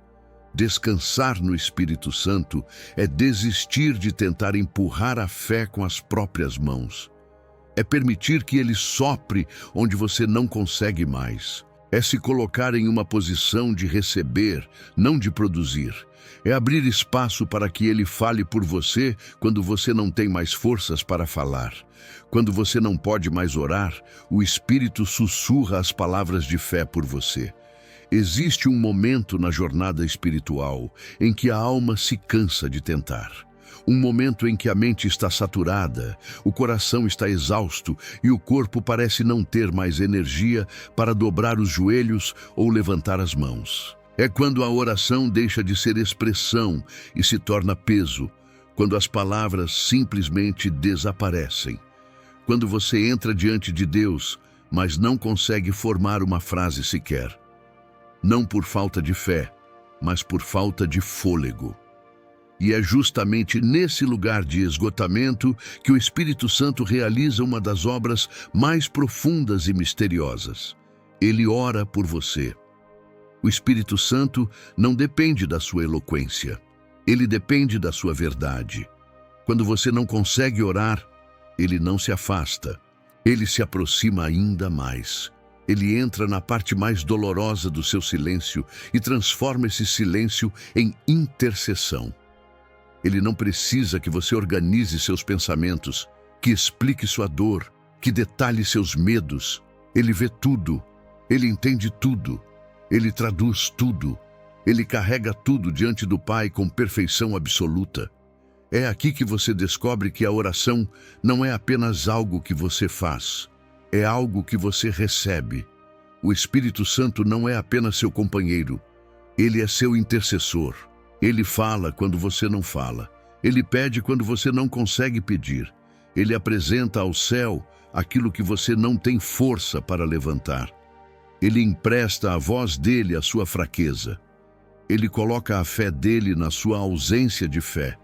Descansar no Espírito Santo é desistir de tentar empurrar a fé com as próprias mãos. É permitir que Ele sopre onde você não consegue mais. É se colocar em uma posição de receber, não de produzir. É abrir espaço para que Ele fale por você quando você não tem mais forças para falar. Quando você não pode mais orar, o Espírito sussurra as palavras de fé por você. Existe um momento na jornada espiritual em que a alma se cansa de tentar. Um momento em que a mente está saturada, o coração está exausto e o corpo parece não ter mais energia para dobrar os joelhos ou levantar as mãos. É quando a oração deixa de ser expressão e se torna peso, quando as palavras simplesmente desaparecem. Quando você entra diante de Deus, mas não consegue formar uma frase sequer. Não por falta de fé, mas por falta de fôlego. E é justamente nesse lugar de esgotamento que o Espírito Santo realiza uma das obras mais profundas e misteriosas. Ele ora por você. O Espírito Santo não depende da sua eloquência. Ele depende da sua verdade. Quando você não consegue orar, ele não se afasta. Ele se aproxima ainda mais. Ele entra na parte mais dolorosa do seu silêncio e transforma esse silêncio em intercessão. Ele não precisa que você organize seus pensamentos, que explique sua dor, que detalhe seus medos. Ele vê tudo. Ele entende tudo. Ele traduz tudo. Ele carrega tudo diante do Pai com perfeição absoluta. É aqui que você descobre que a oração não é apenas algo que você faz. É algo que você recebe. O Espírito Santo não é apenas seu companheiro. Ele é seu intercessor. Ele fala quando você não fala. Ele pede quando você não consegue pedir. Ele apresenta ao céu aquilo que você não tem força para levantar. Ele empresta a voz dele à sua fraqueza. Ele coloca a fé dele na sua ausência de fé.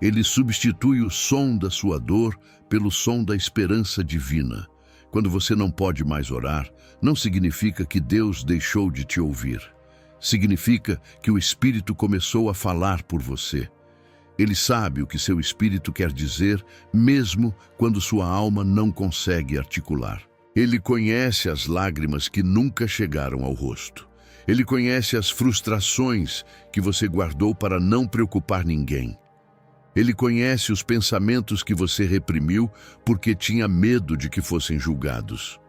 Ele substitui o som da sua dor pelo som da esperança divina. Quando você não pode mais orar, não significa que Deus deixou de te ouvir. Significa que o Espírito começou a falar por você. Ele sabe o que seu espírito quer dizer, mesmo quando sua alma não consegue articular. Ele conhece as lágrimas que nunca chegaram ao rosto. Ele conhece as frustrações que você guardou para não preocupar ninguém. Ele conhece os pensamentos que você reprimiu porque tinha medo de que fossem julgados.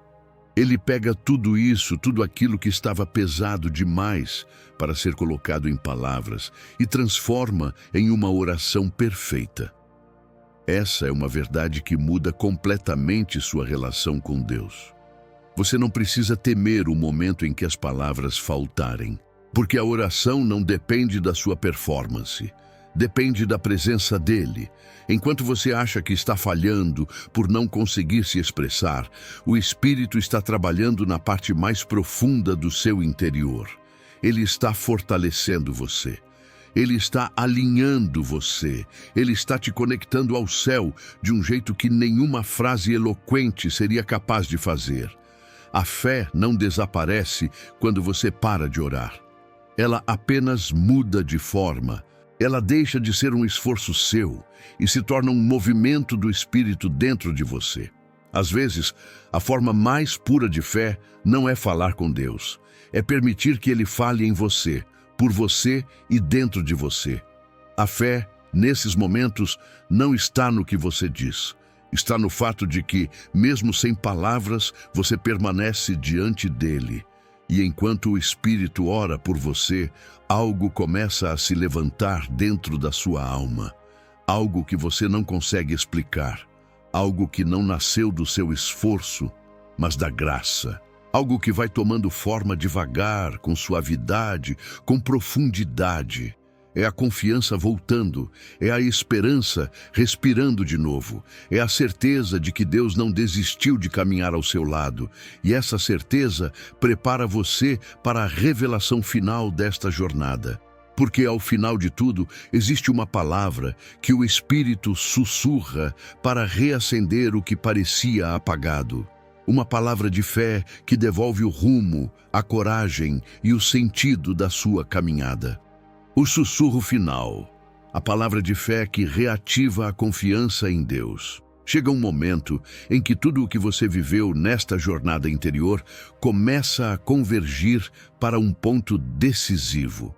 Ele pega tudo isso, tudo aquilo que estava pesado demais para ser colocado em palavras e transforma em uma oração perfeita. Essa é uma verdade que muda completamente sua relação com Deus. Você não precisa temer o momento em que as palavras faltarem, porque a oração não depende da sua performance. Depende da presença dele. Enquanto você acha que está falhando por não conseguir se expressar, o Espírito está trabalhando na parte mais profunda do seu interior. Ele está fortalecendo você. Ele está alinhando você. Ele está te conectando ao céu de um jeito que nenhuma frase eloquente seria capaz de fazer. A fé não desaparece quando você para de orar. Ela apenas muda de forma. Ela deixa de ser um esforço seu e se torna um movimento do Espírito dentro de você. Às vezes, a forma mais pura de fé não é falar com Deus. É permitir que Ele fale em você, por você e dentro de você. A fé, nesses momentos, não está no que você diz. Está no fato de que, mesmo sem palavras, você permanece diante dele. E enquanto o Espírito ora por você, algo começa a se levantar dentro da sua alma. Algo que você não consegue explicar. Algo que não nasceu do seu esforço, mas da graça. Algo que vai tomando forma devagar, com suavidade, com profundidade. É a confiança voltando, é a esperança respirando de novo, é a certeza de que Deus não desistiu de caminhar ao seu lado, e essa certeza prepara você para a revelação final desta jornada. Porque ao final de tudo, existe uma palavra que o Espírito sussurra para reacender o que parecia apagado. Uma palavra de fé que devolve o rumo, a coragem e o sentido da sua caminhada. O sussurro final, a palavra de fé que reativa a confiança em Deus. Chega um momento em que tudo o que você viveu nesta jornada interior começa a convergir para um ponto decisivo.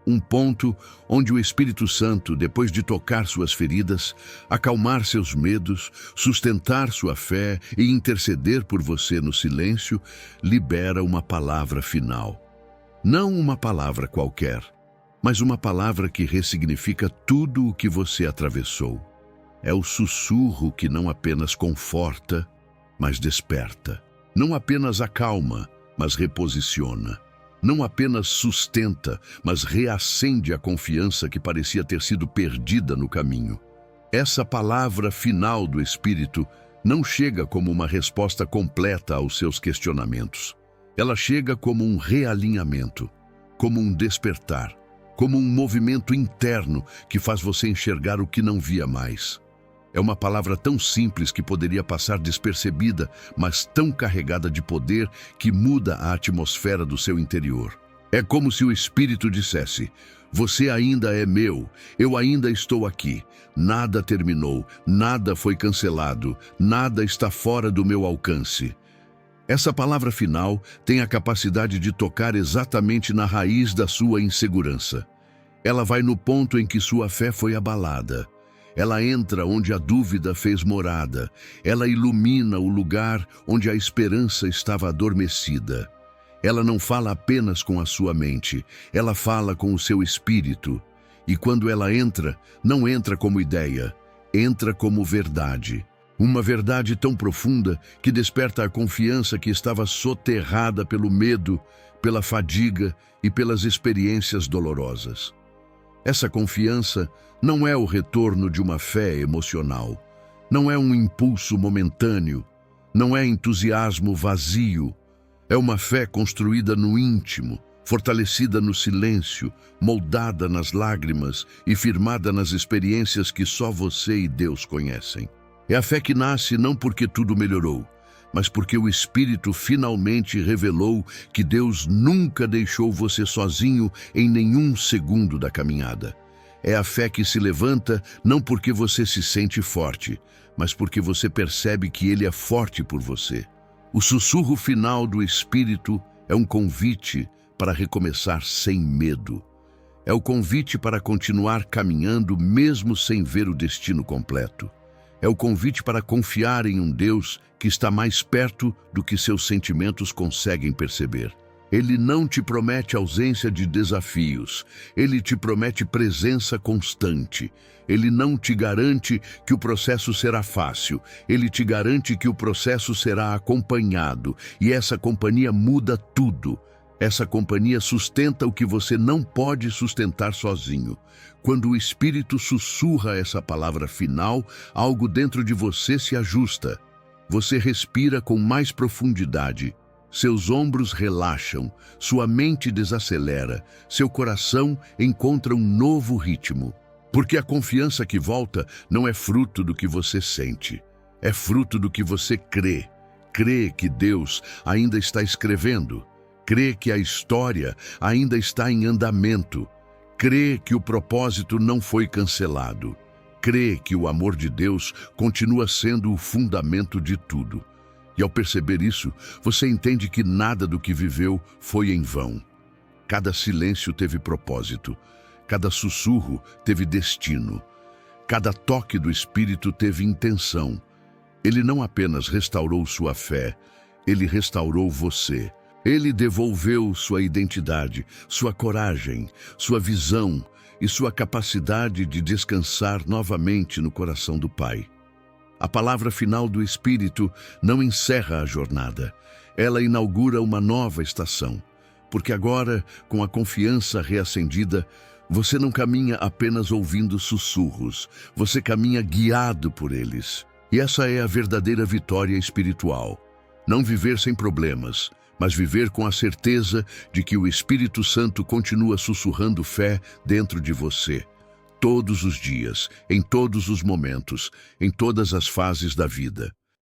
Um ponto onde o Espírito Santo, depois de tocar suas feridas, acalmar seus medos, sustentar sua fé e interceder por você no silêncio, libera uma palavra final. Não uma palavra qualquer, mas uma palavra que ressignifica tudo o que você atravessou. É o sussurro que não apenas conforta, mas desperta. Não apenas acalma, mas reposiciona. Não apenas sustenta, mas reacende a confiança que parecia ter sido perdida no caminho. Essa palavra final do Espírito não chega como uma resposta completa aos seus questionamentos. Ela chega como um realinhamento, como um despertar, como um movimento interno que faz você enxergar o que não via mais. É uma palavra tão simples que poderia passar despercebida, mas tão carregada de poder que muda a atmosfera do seu interior. É como se o Espírito dissesse: você ainda é meu, eu ainda estou aqui. Nada terminou, nada foi cancelado, nada está fora do meu alcance. Essa palavra final tem a capacidade de tocar exatamente na raiz da sua insegurança. Ela vai no ponto em que sua fé foi abalada. Ela entra onde a dúvida fez morada. Ela ilumina o lugar onde a esperança estava adormecida. Ela não fala apenas com a sua mente, ela fala com o seu espírito. E quando ela entra, não entra como ideia, entra como verdade. Uma verdade tão profunda que desperta a confiança que estava soterrada pelo medo, pela fadiga e pelas experiências dolorosas. Essa confiança não é o retorno de uma fé emocional, não é um impulso momentâneo, não é entusiasmo vazio. É uma fé construída no íntimo, fortalecida no silêncio, moldada nas lágrimas e firmada nas experiências que só você e Deus conhecem. É a fé que nasce não porque tudo melhorou, mas porque o Espírito finalmente revelou que Deus nunca deixou você sozinho em nenhum segundo da caminhada. É a fé que se levanta não porque você se sente forte, mas porque você percebe que Ele é forte por você. O sussurro final do Espírito é um convite para recomeçar sem medo. É o convite para continuar caminhando mesmo sem ver o destino completo. É o convite para confiar em um Deus que está mais perto do que seus sentimentos conseguem perceber. Ele não te promete ausência de desafios, ele te promete presença constante. Ele não te garante que o processo será fácil, ele te garante que o processo será acompanhado, e essa companhia muda tudo. Essa companhia sustenta o que você não pode sustentar sozinho. Quando o Espírito sussurra essa palavra final, algo dentro de você se ajusta. Você respira com mais profundidade. Seus ombros relaxam, sua mente desacelera, seu coração encontra um novo ritmo. Porque a confiança que volta não é fruto do que você sente, é fruto do que você crê. Crê que Deus ainda está escrevendo, crê que a história ainda está em andamento, crê que o propósito não foi cancelado, crê que o amor de Deus continua sendo o fundamento de tudo. E ao perceber isso, você entende que nada do que viveu foi em vão. Cada silêncio teve propósito, cada sussurro teve destino, cada toque do Espírito teve intenção. Ele não apenas restaurou sua fé, ele restaurou você. Ele devolveu sua identidade, sua coragem, sua visão e sua capacidade de descansar novamente no coração do Pai. A palavra final do Espírito não encerra a jornada, ela inaugura uma nova estação, porque agora, com a confiança reacendida, você não caminha apenas ouvindo sussurros, você caminha guiado por eles. E essa é a verdadeira vitória espiritual. Não viver sem problemas, mas viver com a certeza de que o Espírito Santo continua sussurrando fé dentro de você. Todos os dias, em todos os momentos, em todas as fases da vida.